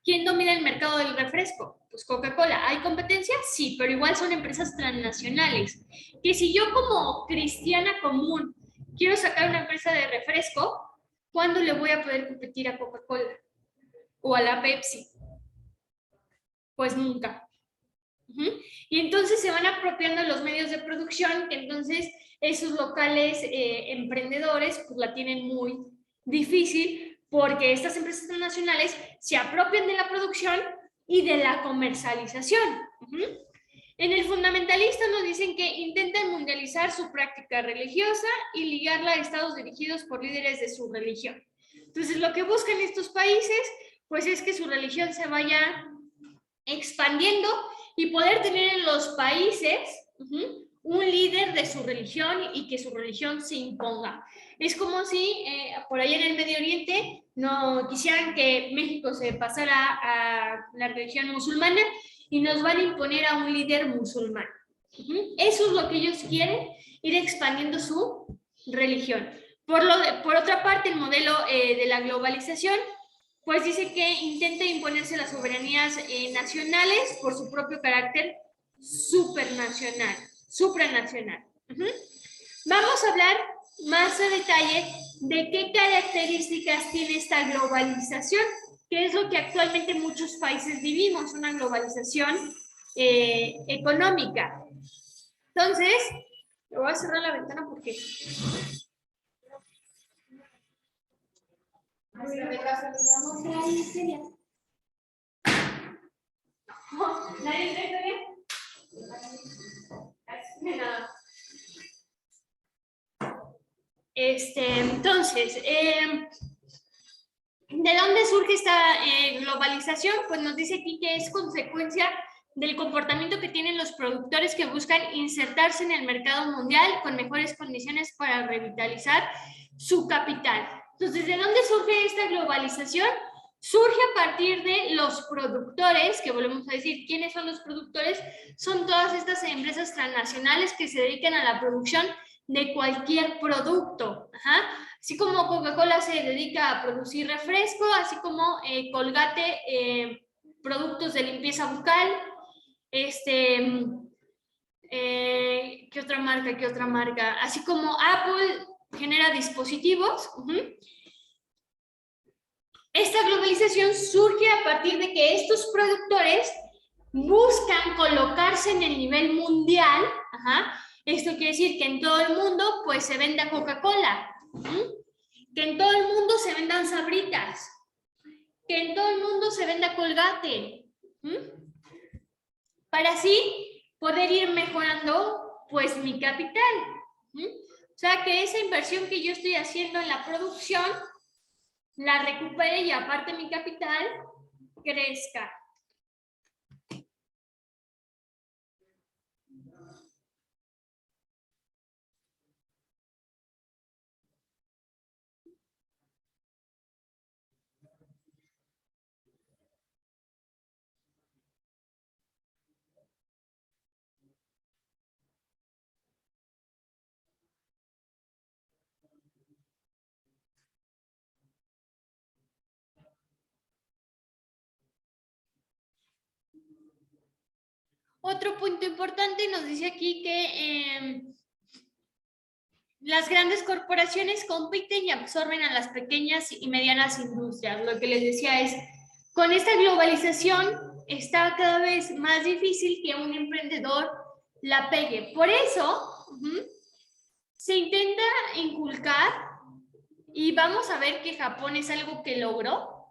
¿quién domina el mercado del refresco? Pues Coca-Cola. ¿Hay competencia? Sí, pero igual son empresas transnacionales. Que si yo como cristiana común quiero sacar una empresa de refresco, ¿cuándo le voy a poder competir a Coca-Cola? ¿O a la Pepsi? Pues nunca. Y entonces se van apropiando los medios de producción, que entonces esos locales emprendedores pues la tienen muy difícil, porque estas empresas transnacionales se apropian de la producción y de la comercialización. En el fundamentalista nos dicen que intentan mundializar su práctica religiosa y ligarla a estados dirigidos por líderes de su religión. Entonces, lo que buscan estos países, pues es que su religión se vaya expandiendo y poder tener en los países un líder de su religión y que su religión se imponga. Es como si por allá en el Medio Oriente no quisieran que México se pasara a la religión musulmana y nos van a imponer a un líder musulmán. Eso es lo que ellos quieren, ir expandiendo su religión. Por otra parte, el modelo de la globalización pues dice que intenta imponerse las soberanías nacionales por su propio carácter supranacional. Vamos a hablar más a detalle de qué características tiene esta globalización, que es lo que actualmente muchos países vivimos, una globalización económica. Entonces, le voy a cerrar la ventana porque... Entonces, ¿de dónde surge esta globalización? Pues nos dice aquí que es consecuencia del comportamiento que tienen los productores que buscan insertarse en el mercado mundial con mejores condiciones para revitalizar su capital. Entonces, ¿de dónde surge esta globalización? Surge a partir de los productores, que volvemos a decir, ¿quiénes son los productores? Son todas estas empresas transnacionales que se dedican a la producción de cualquier producto. Así como Coca-Cola se dedica a producir refresco, así como Colgate, productos de limpieza bucal, ¿qué otra marca? Así como Apple genera dispositivos. Esta globalización surge a partir de que estos productores buscan colocarse en el nivel mundial. Esto quiere decir que en todo el mundo pues se venda Coca-Cola, que en todo el mundo se vendan Sabritas, que en todo el mundo se venda Colgate, para así poder ir mejorando pues mi capital. O sea, que esa inversión que yo estoy haciendo en la producción la recupere y aparte mi capital crezca. Otro punto importante nos dice aquí que las grandes corporaciones compiten y absorben a las pequeñas y medianas industrias. Lo que les decía es, con esta globalización está cada vez más difícil que un emprendedor la pegue. Por eso se intenta inculcar, y vamos a ver que Japón es algo que logró,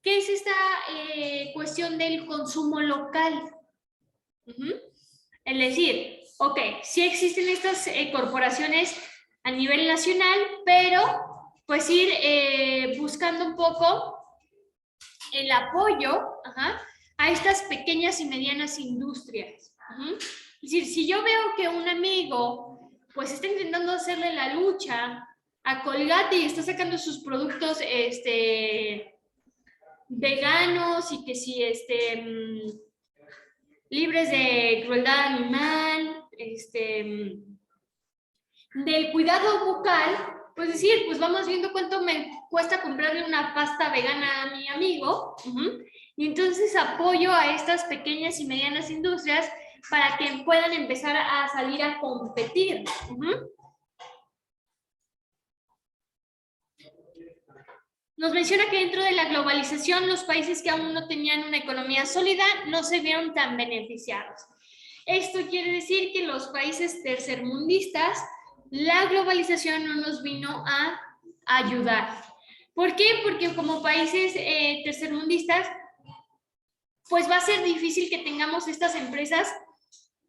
que es esta cuestión del consumo local. Es decir, ok, sí existen estas corporaciones a nivel nacional, pero pues ir buscando un poco el apoyo a estas pequeñas y medianas industrias. Es decir, si yo veo que un amigo pues está intentando hacerle la lucha a Colgate y está sacando sus productos veganos y que si libres de crueldad animal, del cuidado bucal, pues decir, pues vamos viendo cuánto me cuesta comprarle una pasta vegana a mi amigo, y entonces apoyo a estas pequeñas y medianas industrias para que puedan empezar a salir a competir. Nos menciona que dentro de la globalización, los países que aún no tenían una economía sólida no se vieron tan beneficiados. Esto quiere decir que los países tercermundistas, la globalización no nos vino a ayudar. ¿Por qué? Porque como países tercermundistas, pues va a ser difícil que tengamos estas empresas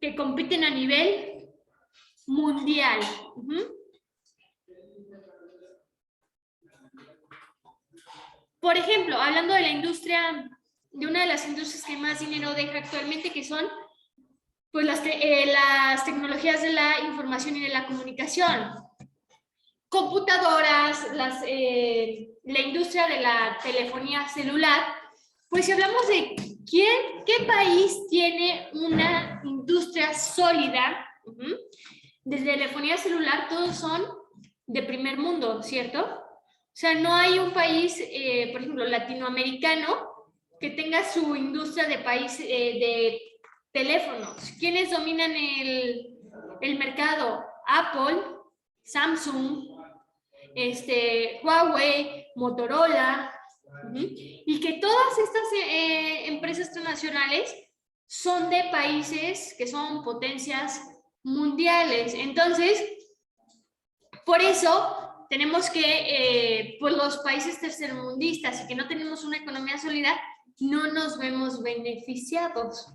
que compiten a nivel mundial. Por ejemplo, hablando de la industria, de una de las industrias que más dinero deja actualmente, que son pues las tecnologías de la información y de la comunicación, computadoras, la industria de la telefonía celular. Pues si hablamos de qué país tiene una industria sólida de telefonía celular, todos son de primer mundo, ¿cierto? O sea, no hay un país, por ejemplo, latinoamericano, que tenga su industria de país de teléfonos. ¿Quiénes dominan el mercado? Apple, Samsung, Huawei, Motorola, y que todas estas empresas transnacionales son de países que son potencias mundiales. Entonces, por eso tenemos que, pues los países tercermundistas y que no tenemos una economía sólida, no nos vemos beneficiados.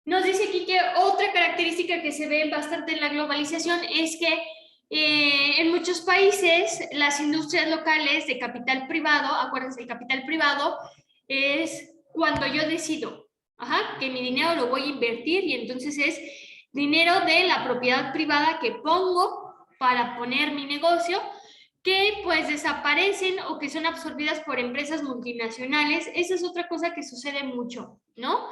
Nos dice aquí que otra característica que se ve bastante en la globalización es que en muchos países las industrias locales de capital privado, acuérdense, el capital privado es cuando yo decido que mi dinero lo voy a invertir, y entonces es dinero de la propiedad privada que pongo para poner mi negocio, que pues desaparecen o que son absorbidas por empresas multinacionales. Esa es otra cosa que sucede mucho, ¿no?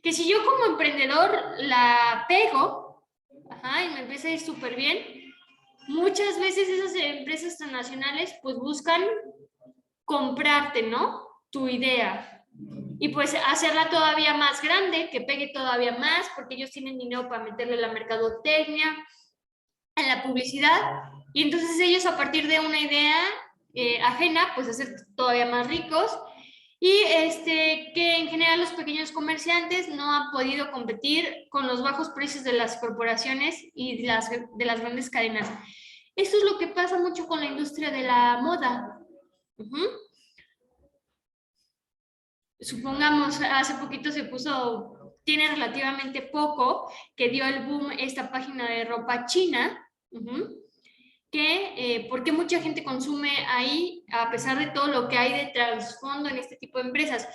Que si yo como emprendedor la pego y me empieza a ir súper bien, muchas veces esas empresas transnacionales pues buscan comprarte, ¿no? Tu idea. Y pues hacerla todavía más grande, que pegue todavía más, porque ellos tienen dinero para meterle la mercadotecnia, en la publicidad, y entonces ellos a partir de una idea ajena, pues hacer todavía más ricos, y que en general los pequeños comerciantes no han podido competir con los bajos precios de las corporaciones y de las grandes cadenas. Esto es lo que pasa mucho con la industria de la moda. Supongamos, hace poquito tiene relativamente poco, que dio el boom esta página de ropa china, ¿por qué mucha gente consume ahí a pesar de todo lo que hay de trasfondo en este tipo de empresas?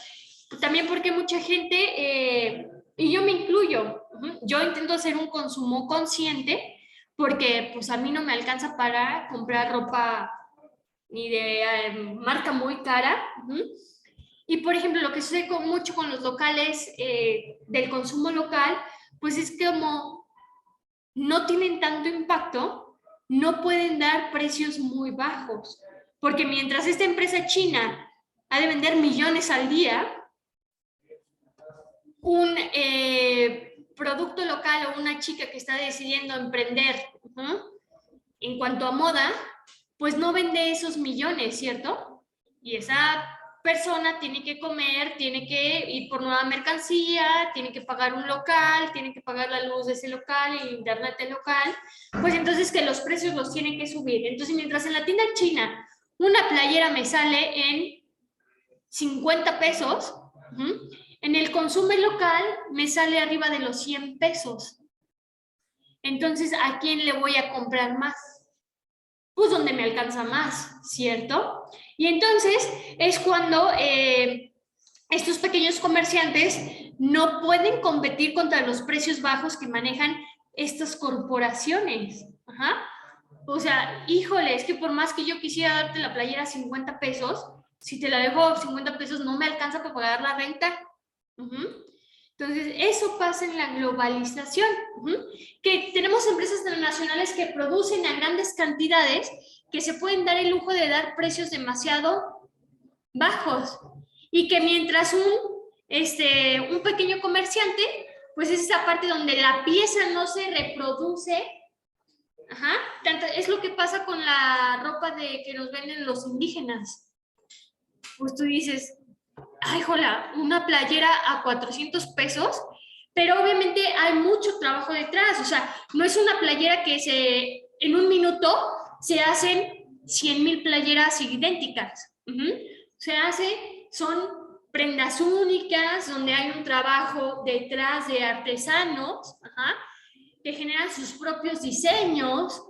También porque mucha gente, y yo me incluyo, yo intento hacer un consumo consciente porque pues a mí no me alcanza para comprar ropa ni de marca muy cara. Y por ejemplo, lo que sucede mucho con los locales del consumo local, pues es que como no tienen tanto impacto, no pueden dar precios muy bajos, porque mientras esta empresa china ha de vender millones al día, un producto local o una chica que está decidiendo emprender en cuanto a moda, pues no vende esos millones, ¿cierto? Y esa persona tiene que comer, tiene que ir por nueva mercancía, tiene que pagar un local, tiene que pagar la luz de ese local, el internet del local, pues entonces que los precios los tienen que subir. Entonces, mientras en la tienda china una playera me sale en 50 pesos, en el consumo local me sale arriba de los 100 pesos. Entonces, ¿a quién le voy a comprar más? Pues donde me alcanza más, ¿cierto? Y entonces es cuando estos pequeños comerciantes no pueden competir contra los precios bajos que manejan estas corporaciones. O sea, híjole, es que por más que yo quisiera darte la playera a 50 pesos, si te la dejo a 50 pesos no me alcanza para pagar la renta. Entonces, eso pasa en la globalización, que tenemos empresas transnacionales que producen a grandes cantidades, que se pueden dar el lujo de dar precios demasiado bajos. y que mientras un pequeño comerciante, pues es esa parte donde la pieza no se reproduce. Ajá, tanto es lo que pasa con la ropa que nos venden los indígenas. Pues tú dices, ay, jola, una playera a 400 pesos, pero obviamente hay mucho trabajo detrás. O sea, no es una playera que en un minuto se hacen 100,000 playeras idénticas. Son prendas únicas, donde hay un trabajo detrás de artesanos, que generan sus propios diseños,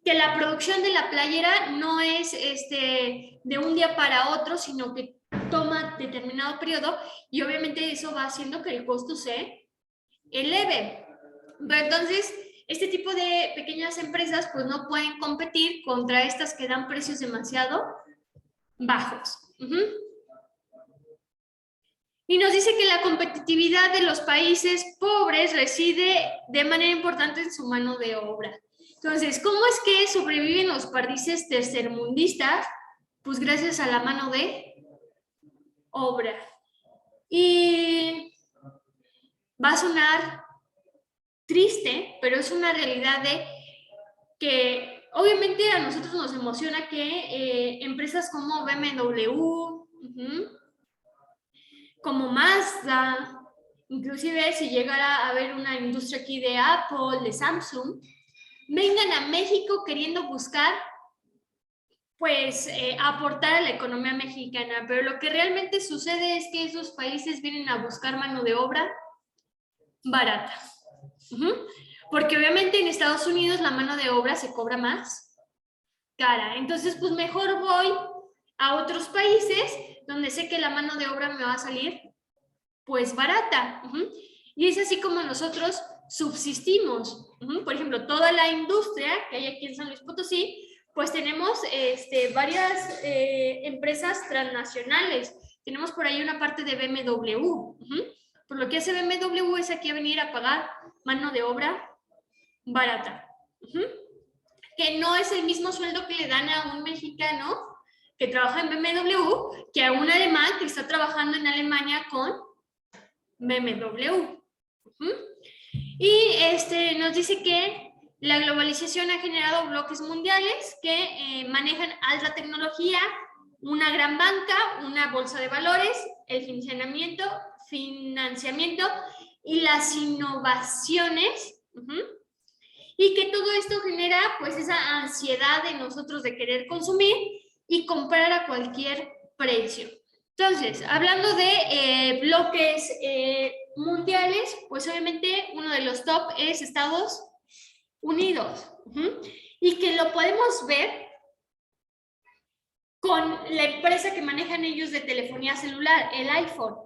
que la producción de la playera no es de un día para otro, sino que toma determinado periodo, y obviamente eso va haciendo que el costo se eleve. Pero entonces, este tipo de pequeñas empresas pues no pueden competir contra estas que dan precios demasiado bajos. Y nos dice que la competitividad de los países pobres reside de manera importante en su mano de obra. Entonces, ¿cómo es que sobreviven los países tercermundistas? Pues gracias a la mano de obra. Y va a sonar triste, pero es una realidad de que obviamente a nosotros nos emociona que empresas como BMW, como Mazda, inclusive si llegara a haber una industria aquí de Apple, de Samsung, vengan a México queriendo buscar pues aportar a la economía mexicana, pero lo que realmente sucede es que esos países vienen a buscar mano de obra barata. Porque obviamente en Estados Unidos la mano de obra se cobra más cara. Entonces, pues mejor voy a otros países donde sé que la mano de obra me va a salir pues barata. Y es así como nosotros subsistimos. Por ejemplo, toda la industria que hay aquí en San Luis Potosí, pues tenemos varias empresas transnacionales. Tenemos por ahí una parte de BMW. Por lo que hace BMW es aquí a venir a pagar mano de obra barata. Que no es el mismo sueldo que le dan a un mexicano que trabaja en BMW que a un alemán que está trabajando en Alemania con BMW. Y nos dice que la globalización ha generado bloques mundiales que manejan alta tecnología, una gran banca, una bolsa de valores, el financiamiento y las innovaciones. Y que todo esto genera pues esa ansiedad de nosotros de querer consumir y comprar a cualquier precio. Entonces, hablando de bloques mundiales, pues obviamente uno de los top es Estados Unidos. Y que lo podemos ver con la empresa que manejan ellos de telefonía celular, el iPhone.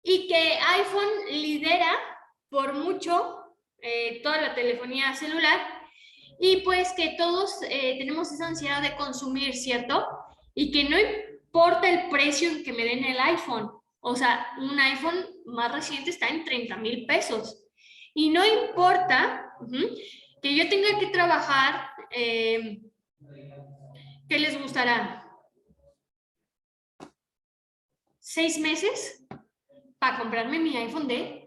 Y que iPhone lidera por mucho toda la telefonía celular, y pues que todos tenemos esa ansiedad de consumir, ¿cierto? Y que no importa el precio que me den el iPhone. O sea, un iPhone más reciente está en 30,000 pesos. Y no importa que yo tenga que trabajar, ¿qué les gustará? 6 meses para comprarme mi iPhone de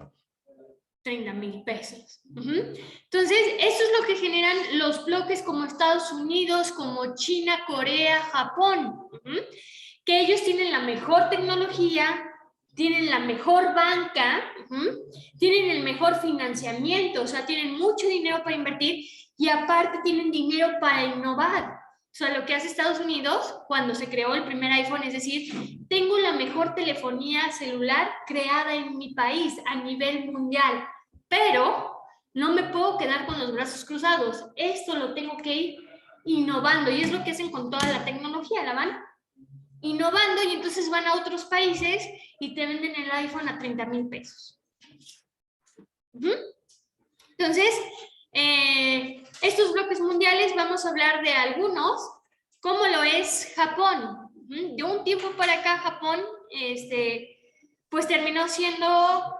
30,000 pesos. Entonces, eso es lo que generan los bloques como Estados Unidos, como China, Corea, Japón, que ellos tienen la mejor tecnología, tienen la mejor banca, tienen el mejor financiamiento, o sea, tienen mucho dinero para invertir y aparte tienen dinero para innovar. O sea, lo que hace Estados Unidos cuando se creó el primer iPhone, es decir, tengo la mejor telefonía celular creada en mi país a nivel mundial, pero no me puedo quedar con los brazos cruzados. Esto lo tengo que ir innovando y es lo que hacen con toda la tecnología, la van innovando y entonces van a otros países y te venden el iPhone a 30,000 pesos. Entonces, estos bloques mundiales vamos a hablar de algunos, como lo es Japón. De un tiempo para acá Japón pues terminó siendo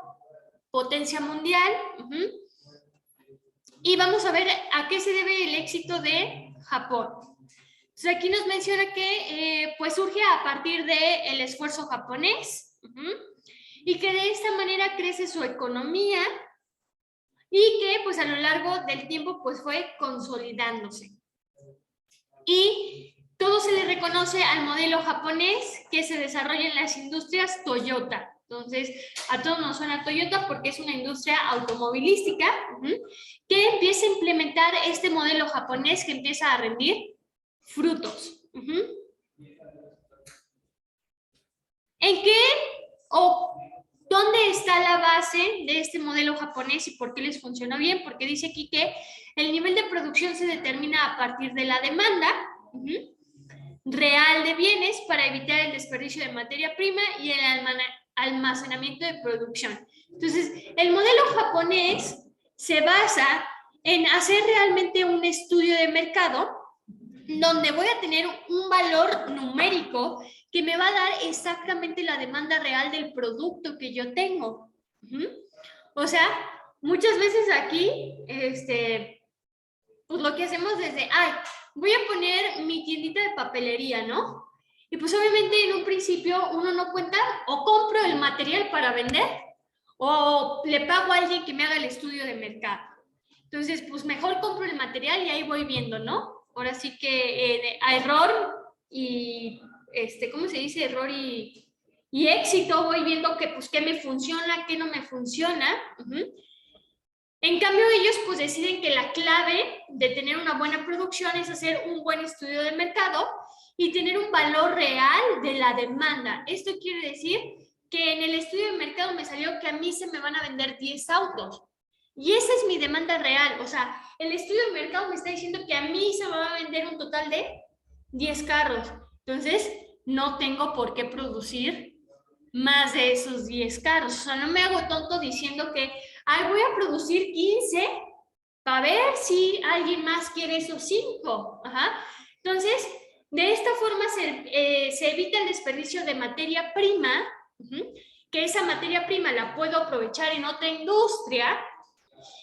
potencia mundial. Y vamos a ver a qué se debe el éxito de Japón. Entonces aquí nos menciona que pues surge a partir del esfuerzo japonés y que de esta manera crece su economía y que pues a lo largo del tiempo pues fue consolidándose. Y todo se le reconoce al modelo japonés que se desarrolla en las industrias Toyota. Entonces, a todos nos suena Toyota porque es una industria automovilística que empieza a implementar este modelo japonés que empieza a rendir frutos. ¿En qué o dónde está la base de este modelo japonés y por qué les funciona bien? Porque dice aquí que el nivel de producción se determina a partir de la demanda real de bienes para evitar el desperdicio de materia prima y el almacenamiento de producción. Entonces, el modelo japonés se basa en hacer realmente un estudio de mercado donde voy a tener un valor numérico que me va a dar exactamente la demanda real del producto que yo tengo. O sea, muchas veces aquí, pues lo que hacemos desde, voy a poner mi tiendita de papelería, ¿no? Y pues obviamente en un principio uno no cuenta, o compro el material para vender, o le pago a alguien que me haga el estudio de mercado. Entonces, pues mejor compro el material y ahí voy viendo, ¿no? Ahora sí que a error y, ¿cómo se dice? Error y éxito voy viendo que, pues, qué me funciona, qué no me funciona. En cambio, ellos pues deciden que la clave de tener una buena producción es hacer un buen estudio de mercado y tener un valor real de la demanda. Esto quiere decir que en el estudio de mercado me salió que a mí se me van a vender 10 autos. Y esa es mi demanda real. O sea, el estudio de mercado me está diciendo que a mí se me va a vender un total de 10 carros. Entonces, no tengo por qué producir más de esos 10 carros. O sea, no me hago tonto diciendo que voy a producir 15 para ver si alguien más quiere esos 5. Entonces, de esta forma se evita el desperdicio de materia prima, que esa materia prima la puedo aprovechar en otra industria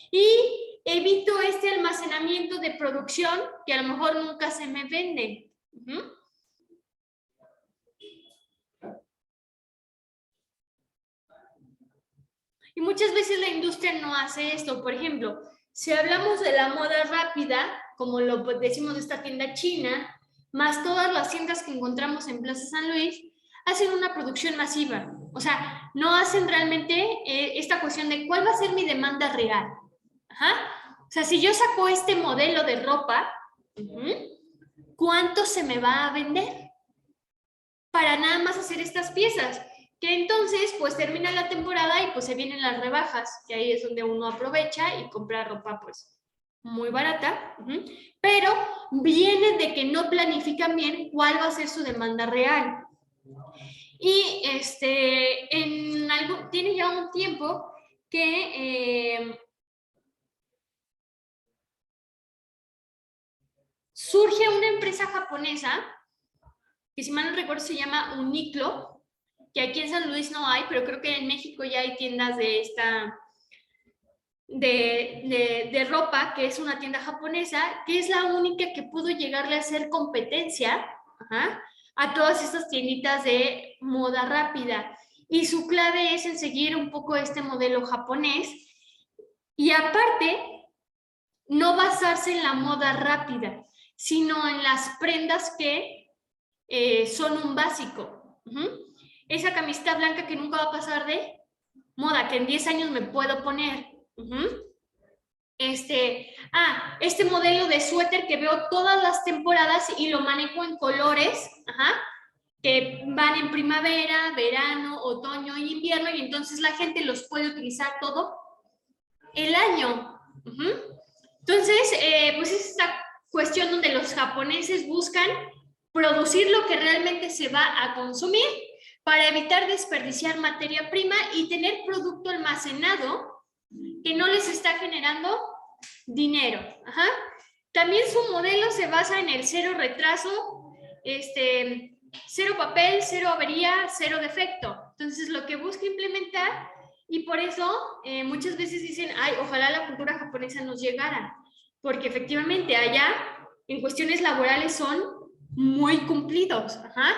y evito este almacenamiento de producción que a lo mejor nunca se me vende. Y muchas veces la industria no hace esto. Por ejemplo, si hablamos de la moda rápida, como lo decimos de esta tienda china, más todas las tiendas que encontramos en Plaza San Luis, hacen una producción masiva. O sea, no hacen realmente esta cuestión de cuál va a ser mi demanda real. O sea, si yo saco este modelo de ropa, ¿cuánto se me va a vender? Para nada más hacer estas piezas. Que entonces pues termina la temporada y pues se vienen las rebajas, que ahí es donde uno aprovecha y compra ropa pues muy barata, pero viene de que no planifican bien cuál va a ser su demanda real. Y tiene ya un tiempo que surge una empresa japonesa, que si mal no recuerdo se llama Uniqlo, que aquí en San Luis no hay, pero creo que en México ya hay tiendas de esta de ropa, que es una tienda japonesa, que es la única que pudo llegarle a hacer competencia a todas estas tienditas de moda rápida. Y su clave es en seguir un poco este modelo japonés y aparte no basarse en la moda rápida, sino en las prendas que son un básico. Esa camiseta blanca que nunca va a pasar de moda, que en 10 años me puedo poner. Este modelo de suéter que veo todas las temporadas y lo manejo en colores, que van en primavera, verano, otoño e invierno, y entonces la gente los puede utilizar todo el año. Entonces, pues es esta cuestión donde los japoneses buscan producir lo que realmente se va a consumir para evitar desperdiciar materia prima y tener producto almacenado que no les está generando dinero. También su modelo se basa en el cero retraso, cero papel, cero avería, cero defecto. Entonces, lo que busca implementar, y por eso muchas veces dicen, ojalá la cultura japonesa nos llegara, porque efectivamente allá, en cuestiones laborales, son muy cumplidos. Ajá.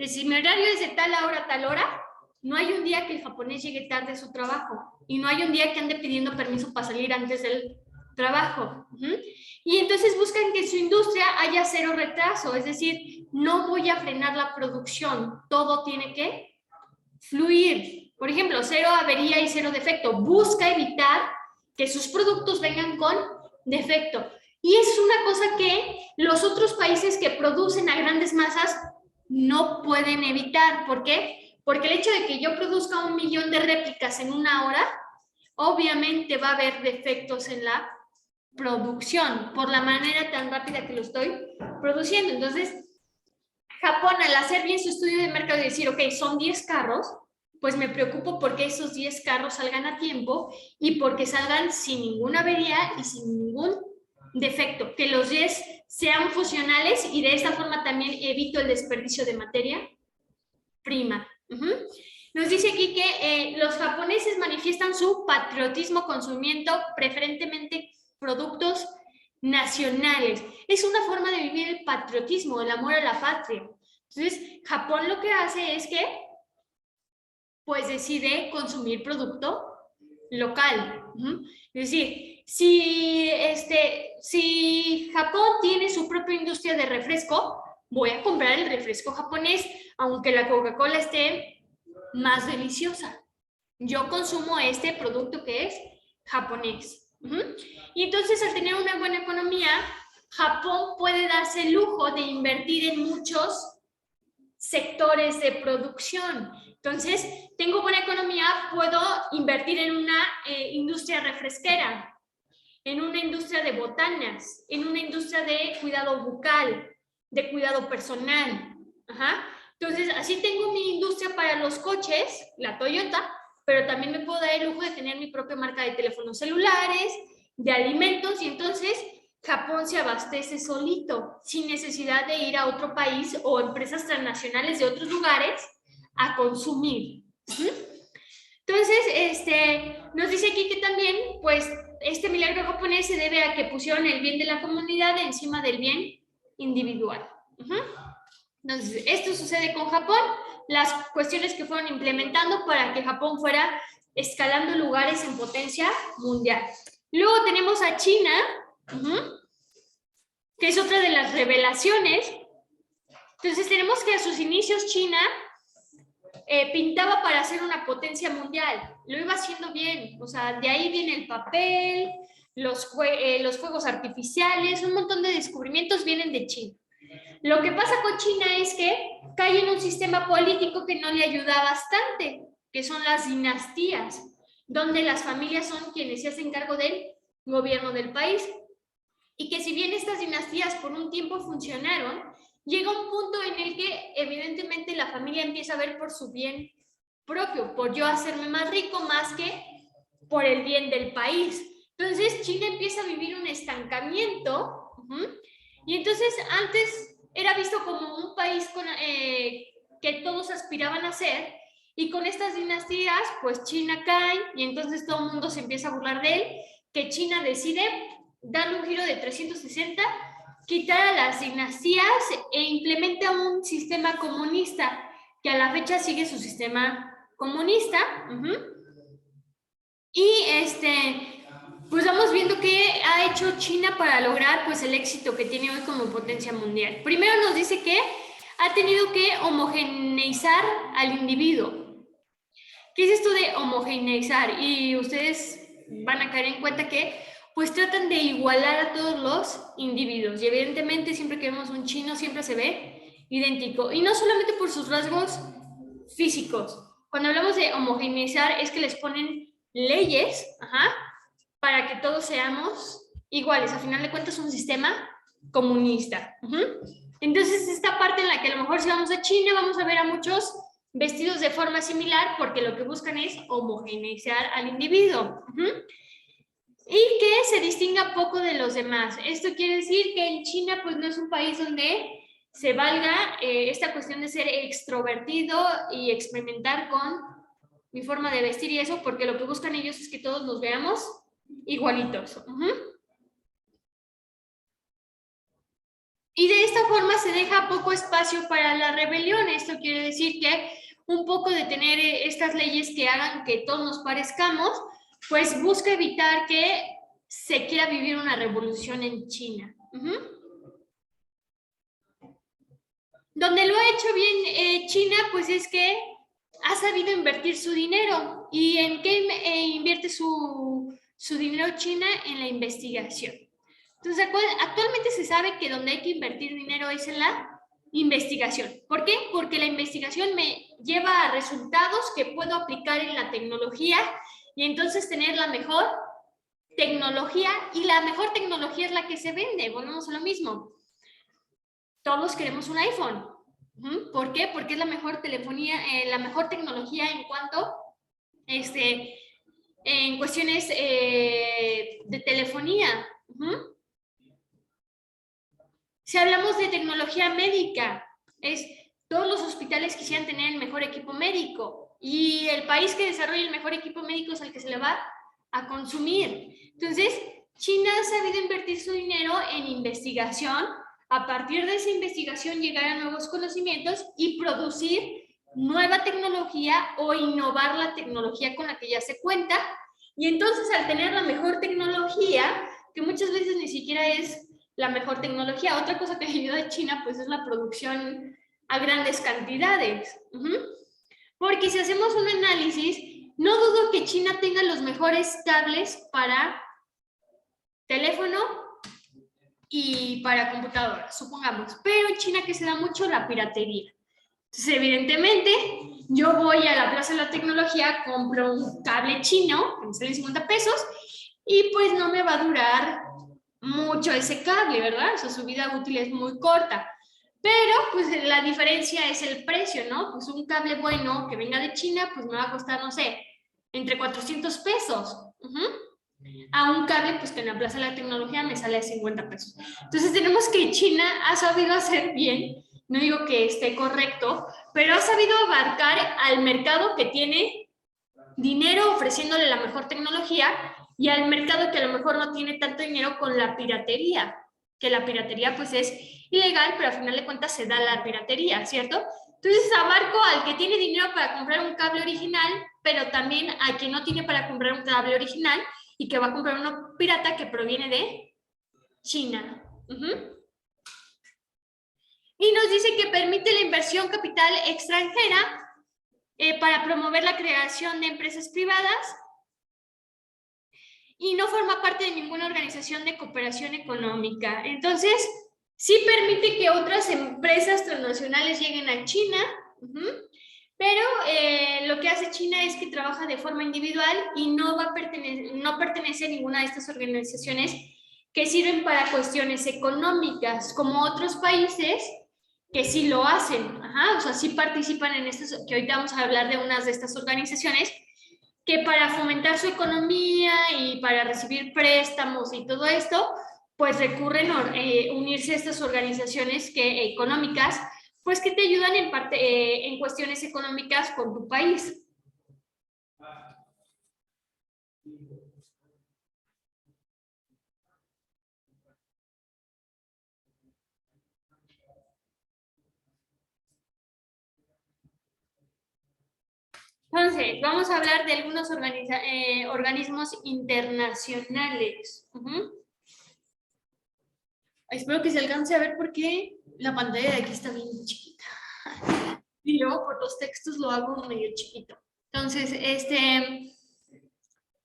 Si mi horario es de tal hora a tal hora, no hay un día que el japonés llegue tarde a su trabajo y no hay un día que ande pidiendo permiso para salir antes del trabajo. Y entonces buscan que en su industria haya cero retraso, es decir, no voy a frenar la producción, todo tiene que fluir. Por ejemplo, cero avería y cero defecto. Busca evitar que sus productos vengan con defecto. Y es una cosa que los otros países que producen a grandes masas no pueden evitar. ¿Por qué? Porque el hecho de que yo produzca 1 millón de réplicas en una hora, obviamente va a haber defectos en la producción por la manera tan rápida que lo estoy produciendo. Entonces, Japón, al hacer bien su estudio de mercado y decir, ok, son 10 carros, pues me preocupo porque esos 10 carros salgan a tiempo y porque salgan sin ninguna avería y sin ningún defecto, que los 10 sean funcionales y de esta forma también evito el desperdicio de materia prima. Nos dice aquí que los japoneses manifiestan su patriotismo consumiendo preferentemente productos nacionales. Es una forma de vivir el patriotismo, el amor a la patria. Entonces, Japón lo que hace es que pues decide consumir producto local. Es decir, si Japón tiene su propia industria de refresco, voy a comprar el refresco japonés, aunque la Coca-Cola esté más deliciosa. Yo consumo este producto que es japonés. Y entonces, al tener una buena economía, Japón puede darse el lujo de invertir en muchos sectores de producción. Entonces, tengo buena economía, puedo invertir en una industria refresquera, en una industria de botanas, en una industria de cuidado bucal, de cuidado personal. Entonces, así tengo mi industria para los coches, la Toyota, pero también me puedo dar el lujo de tener mi propia marca de teléfonos celulares, de alimentos, y entonces Japón se abastece solito, sin necesidad de ir a otro país o empresas transnacionales de otros lugares a consumir. Entonces, nos dice aquí que también, pues, este milagro japonés se debe a que pusieron el bien de la comunidad encima del bien individual. Entonces, esto sucede con Japón, las cuestiones que fueron implementando para que Japón fuera escalando lugares en potencia mundial. Luego tenemos a China, que es otra de las revelaciones. Entonces tenemos que a sus inicios China pintaba para ser una potencia mundial, lo iba haciendo bien, o sea, de ahí viene el papel, los fuegos artificiales, un montón de descubrimientos vienen de China. Lo que pasa con China es que cae en un sistema político que no le ayuda bastante, que son las dinastías, donde las familias son quienes se hacen cargo del gobierno del país. Y que si bien estas dinastías por un tiempo funcionaron, llega un punto en el que evidentemente la familia empieza a ver por su bien propio, por yo hacerme más rico más que por el bien del país. Entonces China empieza a vivir un estancamiento, y entonces antes era visto como un país que todos aspiraban a ser, y con estas dinastías pues China cae y entonces todo el mundo se empieza a burlar de él, que China decide darle un giro de 360, quitar a las dinastías e implementa un sistema comunista que a la fecha sigue su sistema comunista. Y pues vamos viendo qué ha hecho China para lograr pues el éxito que tiene hoy como potencia mundial. Primero nos dice que ha tenido que homogeneizar al individuo. ¿Qué es esto de homogeneizar? Y ustedes van a caer en cuenta que pues tratan de igualar a todos los individuos. Y evidentemente siempre que vemos un chino siempre se ve idéntico. Y no solamente por sus rasgos físicos. Cuando hablamos de homogeneizar es que les ponen leyes para que todos seamos iguales. A final de cuentas es un sistema comunista. Entonces esta parte en la que a lo mejor si vamos a China vamos a ver a muchos vestidos de forma similar porque lo que buscan es homogeneizar al individuo. Y que se distinga poco de los demás. Esto quiere decir que en China pues no es un país donde se valga esta cuestión de ser extrovertido y experimentar con mi forma de vestir y eso, porque lo que buscan ellos es que todos nos veamos igualitos. Y de esta forma se deja poco espacio para la rebelión. Esto quiere decir que un poco de tener estas leyes que hagan que todos nos parezcamos, pues busca evitar que se quiera vivir una revolución en China. Donde lo ha hecho bien China, pues es que ha sabido invertir su dinero. ¿Y en qué invierte su dinero China? En la investigación. Entonces, actualmente se sabe que donde hay que invertir dinero es en la investigación. ¿Por qué? Porque la investigación me lleva a resultados que puedo aplicar en la tecnología y entonces tener la mejor tecnología, y la mejor tecnología es la que se vende. Volvemos a lo mismo. Todos queremos un iPhone. ¿Por qué? Porque es la mejor telefonía, la mejor tecnología en cuanto en cuestiones de telefonía. Si hablamos de tecnología médica, todos los hospitales quisieran tener el mejor equipo médico, y el país que desarrolla el mejor equipo médico es el que se le va a consumir. Entonces, China ha sabido invertir su dinero en investigación. A partir de esa investigación llegar a nuevos conocimientos y producir nueva tecnología o innovar la tecnología con la que ya se cuenta. Y entonces, al tener la mejor tecnología, que muchas veces ni siquiera es la mejor tecnología, otra cosa que ayuda a China pues es la producción a grandes cantidades. Porque si hacemos un análisis, no dudo que China tenga los mejores tablets para teléfono y para computadora, supongamos, pero en China que se da mucho la piratería. Entonces, evidentemente, yo voy a la Plaza de la Tecnología, compro un cable chino, que me sale 50 pesos, y pues no me va a durar mucho ese cable, ¿verdad? O sea, su vida útil es muy corta. Pero, pues, la diferencia es el precio, ¿no? Pues un cable bueno que venga de China, pues me va a costar, no sé, entre 400 pesos. A un cable, pues que en la Plaza de la Tecnología me sale a 50 pesos. Entonces tenemos que China ha sabido hacer bien, no digo que esté correcto, pero ha sabido abarcar al mercado que tiene dinero ofreciéndole la mejor tecnología, y al mercado que a lo mejor no tiene tanto dinero con la piratería, que la piratería pues es ilegal, pero al final de cuentas se da la piratería, ¿cierto? Entonces abarco al que tiene dinero para comprar un cable original, pero también a quien no tiene para comprar un cable original y que va a comprar uno pirata que proviene de China. Y nos dice que permite la inversión capital extranjera para promover la creación de empresas privadas, y no forma parte de ninguna organización de cooperación económica. Entonces, sí permite que otras empresas transnacionales lleguen a China, pero lo que hace China es que trabaja de forma individual y no pertenece a ninguna de estas organizaciones que sirven para cuestiones económicas, como otros países que sí lo hacen. O sea, sí participan en estas, que ahorita vamos a hablar de unas de estas organizaciones, que para fomentar su economía y para recibir préstamos y todo esto, pues recurren a unirse a estas organizaciones económicas, pues que te ayudan en cuestiones económicas con tu país. Entonces, vamos a hablar de algunos organismos internacionales. Espero que se alcance a ver porque la pantalla de aquí está bien chiquita. Y luego por los textos lo hago medio chiquito. Entonces,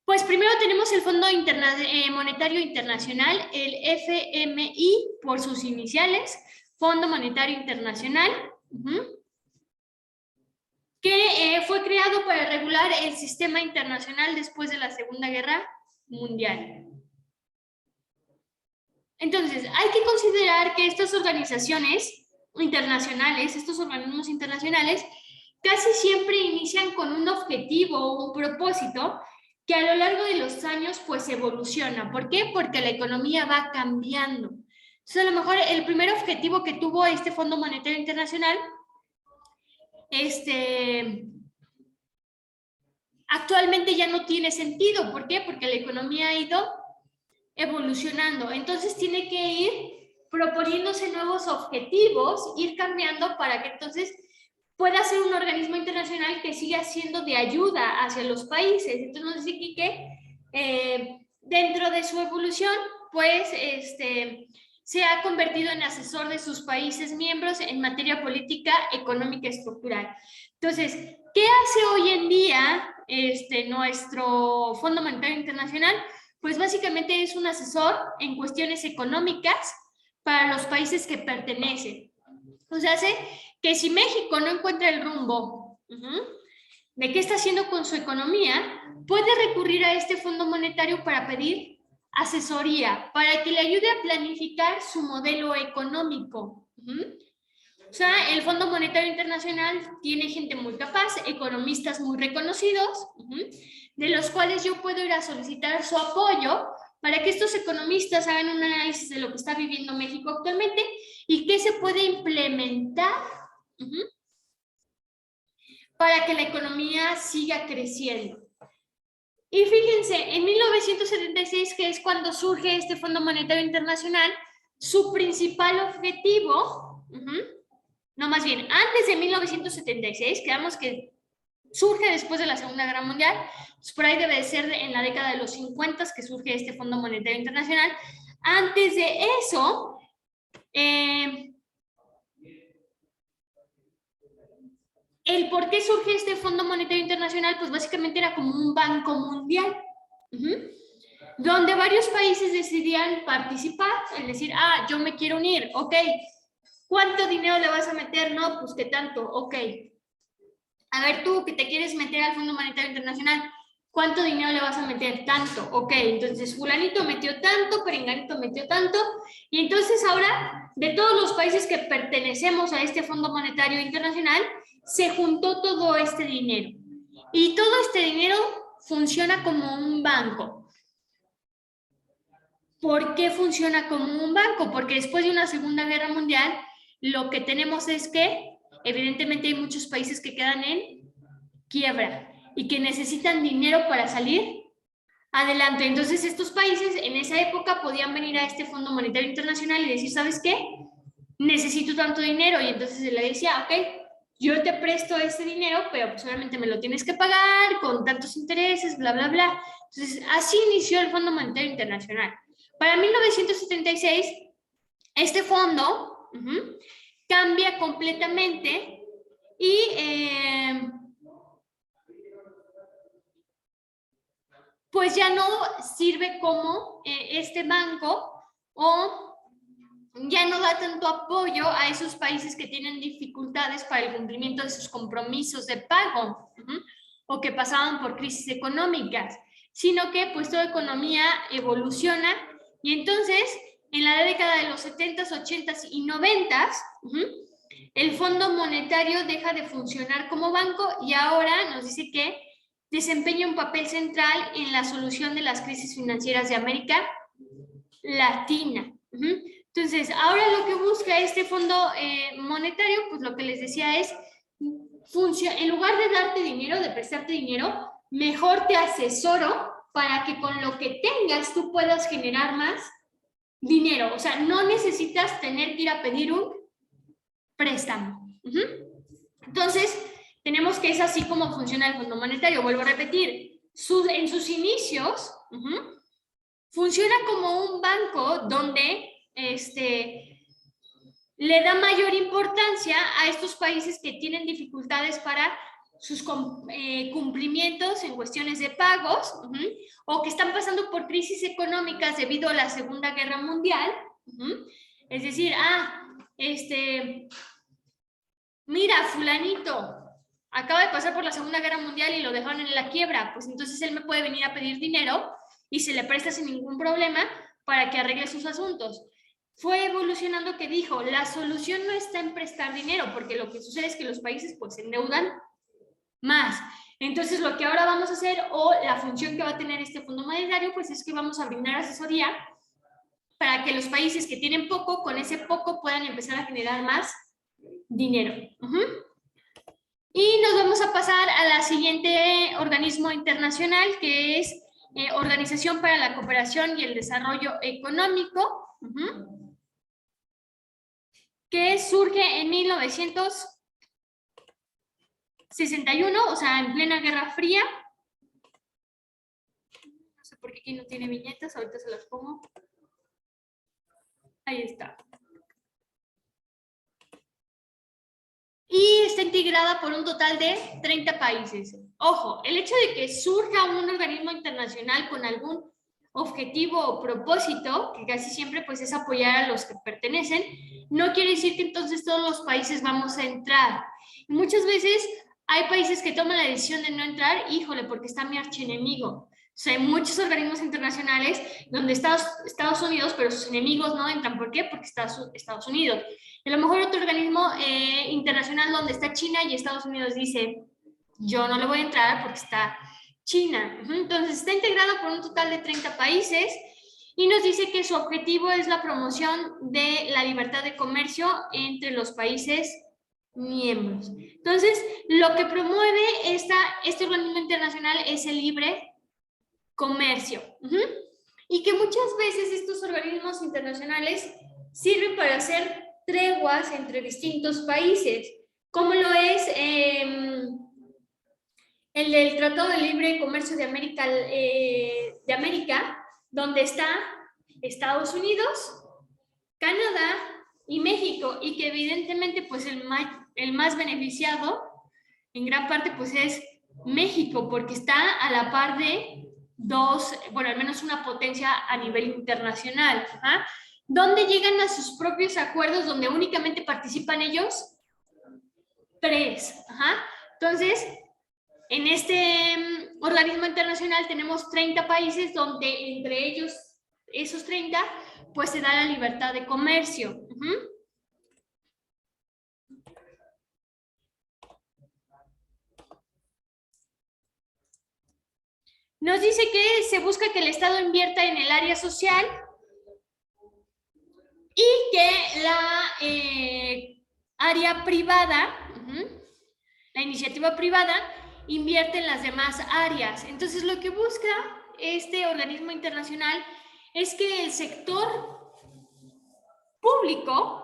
pues primero tenemos el Fondo Monetario Internacional, el FMI por sus iniciales, Fondo Monetario Internacional, que fue creado para regular el sistema internacional después de la Segunda Guerra Mundial. Entonces, hay que considerar que estas organizaciones internacionales, estos organismos internacionales, casi siempre inician con un objetivo o un propósito que a lo largo de los años pues evoluciona. ¿Por qué? Porque la economía va cambiando. Entonces, a lo mejor el primer objetivo que tuvo este Fondo Monetario Internacional, actualmente ya no tiene sentido. ¿Por qué? Porque la economía ha ido evolucionando. Entonces tiene que ir proponiéndose nuevos objetivos, ir cambiando para que entonces pueda ser un organismo internacional que siga siendo de ayuda hacia los países. Entonces nos dice aquí que dentro de su evolución, pues se ha convertido en asesor de sus países miembros en materia política, económica y estructural. Entonces, ¿qué hace hoy en día nuestro Fondo Monetario Internacional? Pues básicamente es un asesor en cuestiones económicas para los países que pertenecen. O sea, hace que si México no encuentra el rumbo de qué está haciendo con su economía, puede recurrir a este Fondo Monetario para pedir asesoría, para que le ayude a planificar su modelo económico. O sea, el Fondo Monetario Internacional tiene gente muy capaz, economistas muy reconocidos, de los cuales yo puedo ir a solicitar su apoyo para que estos economistas hagan un análisis de lo que está viviendo México actualmente y qué se puede implementar para que la economía siga creciendo. Y fíjense, en 1976, que es cuando surge este Fondo Monetario Internacional, su principal objetivo, no, más bien, antes de 1976, quedamos que surge después de la Segunda Guerra Mundial, pues por ahí debe de ser en la década de los 50 que surge este Fondo Monetario Internacional. Antes de eso, el por qué surge este Fondo Monetario Internacional, pues básicamente era como un banco mundial, donde varios países decidían participar, es decir, yo me quiero unir, ok, ¿cuánto dinero le vas a meter? No, pues ¿qué tanto? Ok. A ver, tú que te quieres meter al Fondo Monetario Internacional, ¿cuánto dinero le vas a meter? Tanto, ok, entonces fulanito metió tanto, perenganito metió tanto, y entonces ahora, de todos los países que pertenecemos a este Fondo Monetario Internacional, se juntó todo este dinero. Y todo este dinero funciona como un banco. ¿Por qué funciona como un banco? Porque después de una Segunda Guerra Mundial, lo que tenemos es que, evidentemente, hay muchos países que quedan en quiebra y que necesitan dinero para salir adelante. Entonces, estos países en esa época podían venir a este Fondo Monetario Internacional y decir, ¿sabes qué? Necesito tanto dinero. Y entonces se le decía, ok, yo te presto ese dinero, pero pues obviamente me lo tienes que pagar con tantos intereses, bla, bla, bla. Entonces, así inició el Fondo Monetario Internacional. Para 1976, este fondo cambia completamente y pues ya no sirve como este banco o ya no da tanto apoyo a esos países que tienen dificultades para el cumplimiento de sus compromisos de pago o que pasaban por crisis económicas, sino que pues toda economía evoluciona y entonces en la década de los 70s, 80s y 90s el Fondo Monetario deja de funcionar como banco y ahora nos dice que desempeña un papel central en la solución de las crisis financieras de América Latina. Entonces, ahora lo que busca este Fondo Monetario, pues lo que les decía es, en lugar de darte dinero, de prestarte dinero, mejor te asesoro para que con lo que tengas tú puedas generar más dinero. O sea, no necesitas tener que ir a pedir un préstamo. Entonces, tenemos que es así como funciona el Fondo Monetario. Vuelvo a repetir, en sus inicios, funciona como un banco donde le da mayor importancia a estos países que tienen dificultades para sus cumplimientos en cuestiones de pagos o que están pasando por crisis económicas debido a la Segunda Guerra Mundial. Es decir, mira, fulanito acaba de pasar por la Segunda Guerra Mundial y lo dejaron en la quiebra, pues entonces él me puede venir a pedir dinero y se le presta sin ningún problema para que arregle sus asuntos. Fue evolucionando que dijo, la solución no está en prestar dinero, porque lo que sucede es que los países pues se endeudan más. Entonces lo que ahora vamos a hacer, o la función que va a tener este Fondo Monetario, pues es que vamos a brindar asesoría para que los países que tienen poco, con ese poco puedan empezar a generar más dinero. Y nos vamos a pasar a la siguiente organismo internacional, que es Organización para la Cooperación y el Desarrollo Económico. que surge en 1961, o sea, en plena Guerra Fría. No sé por qué aquí no tiene viñetas, ahorita se las pongo. Ahí está. Y está integrada por un total de 30 países. Ojo, el hecho de que surja un organismo internacional con algún objetivo o propósito, que casi siempre pues es apoyar a los que pertenecen, no quiere decir que entonces todos los países vamos a entrar. Y muchas veces hay países que toman la decisión de no entrar, híjole, porque está mi archienemigo. O sea, hay muchos organismos internacionales donde Estados Unidos, pero sus enemigos no entran. ¿Por qué? Porque está Estados Unidos. A lo mejor otro organismo internacional donde está China y Estados Unidos dice, yo no le voy a entrar porque está China. Entonces está integrado por un total de 30 países y nos dice que su objetivo es la promoción de la libertad de comercio entre los países miembros. Entonces, lo que promueve este organismo internacional es el libre comercio. Y que muchas veces estos organismos internacionales sirven para hacer treguas entre distintos países, como lo es el del Tratado de Libre Comercio de América, donde está Estados Unidos, Canadá y México, y que evidentemente pues el más beneficiado en gran parte pues es México, porque está a la par de al menos una potencia a nivel internacional, donde llegan a sus propios acuerdos donde únicamente participan ellos 3. Entonces, en este organismo internacional tenemos 30 países donde entre ellos, esos 30, pues se da la libertad de comercio. Nos dice que se busca que el Estado invierta en el área social y que la área privada, la iniciativa privada, invierte en las demás áreas. Entonces, lo que busca este organismo internacional es que el sector público,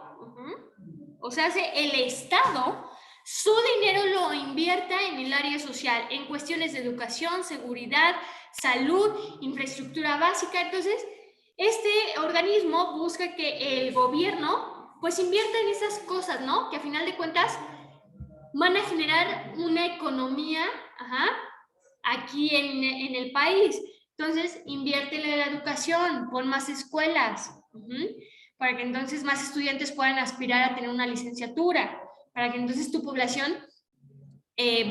o sea, el Estado, su dinero lo invierta en el área social, en cuestiones de educación, seguridad, salud, infraestructura básica. Entonces, este organismo busca que el gobierno pues invierta en esas cosas, ¿no? Que a final de cuentas van a generar una economía aquí en el país. Entonces, inviértele en la educación, pon más escuelas, para que entonces más estudiantes puedan aspirar a tener una licenciatura, para que entonces tu población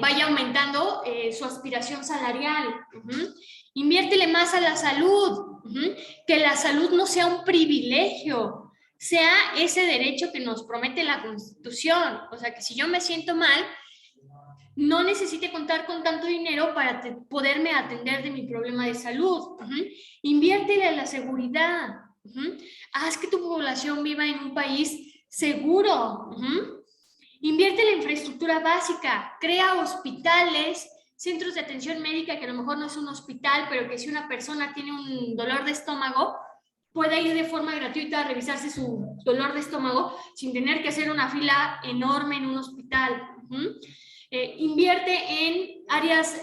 vaya aumentando su aspiración salarial. Inviértele más a la salud, que la salud no sea un privilegio, sea ese derecho que nos promete la Constitución. O sea, que si yo me siento mal, no necesite contar con tanto dinero para poderme atender de mi problema de salud. Inviértele a la seguridad. Haz que tu población viva en un país seguro. Invierte en la infraestructura básica, crea hospitales, centros de atención médica, que a lo mejor no es un hospital, pero que si una persona tiene un dolor de estómago, pueda ir de forma gratuita a revisarse su dolor de estómago sin tener que hacer una fila enorme en un hospital. Invierte en áreas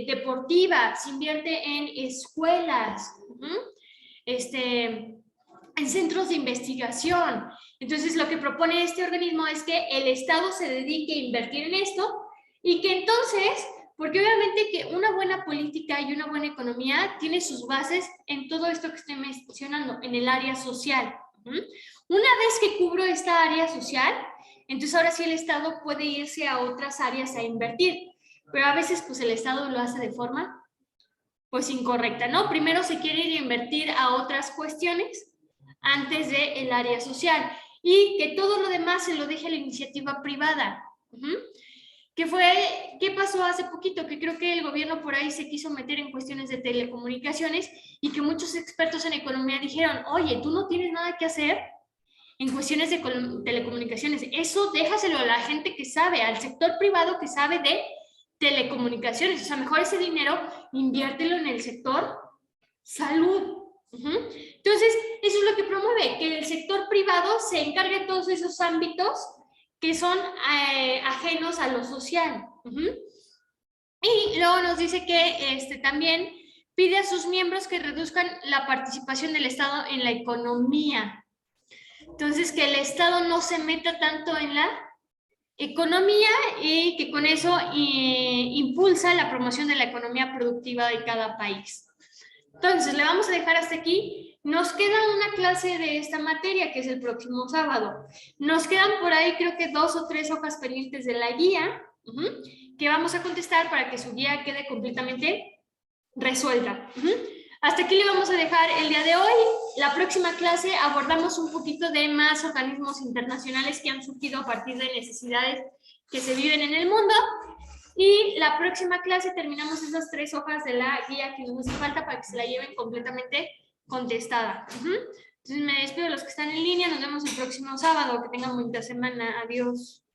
deportivas, invierte en escuelas, en centros de investigación. Entonces, lo que propone este organismo es que el Estado se dedique a invertir en esto y que entonces, porque obviamente que una buena política y una buena economía tiene sus bases en todo esto que estoy mencionando, en el área social. Una vez que cubro esta área social, entonces ahora sí el Estado puede irse a otras áreas a invertir, pero a veces pues el Estado lo hace de forma pues incorrecta, ¿no? Primero se quiere ir a invertir a otras cuestiones antes del área social y que todo lo demás se lo deje a la iniciativa privada. ¿Qué pasó hace poquito? Que creo que el gobierno por ahí se quiso meter en cuestiones de telecomunicaciones y que muchos expertos en economía dijeron, oye, tú no tienes nada que hacer en cuestiones de telecomunicaciones. Eso déjaselo a la gente que sabe, al sector privado que sabe de telecomunicaciones. O sea, mejor ese dinero inviértelo en el sector salud. Entonces, eso es lo que promueve, que el sector privado se encargue de todos esos ámbitos que son ajenos a lo social. Y luego nos dice que también pide a sus miembros que reduzcan la participación del Estado en la economía. Entonces, que el Estado no se meta tanto en la economía y que con eso impulsa la promoción de la economía productiva de cada país. Entonces, le vamos a dejar hasta aquí. Nos queda una clase de esta materia, que es el próximo sábado. Nos quedan por ahí, creo que 2 o 3 hojas pendientes de la guía, que vamos a contestar para que su guía quede completamente resuelta. Hasta aquí le vamos a dejar el día de hoy. La próxima clase abordamos un poquito de más organismos internacionales que han surgido a partir de necesidades que se viven en el mundo. Y la próxima clase terminamos esas 3 hojas de la guía que nos hace falta para que se la lleven completamente contestada. Entonces me despido de los que están en línea. Nos vemos el próximo sábado. Que tengan bonita semana. Adiós.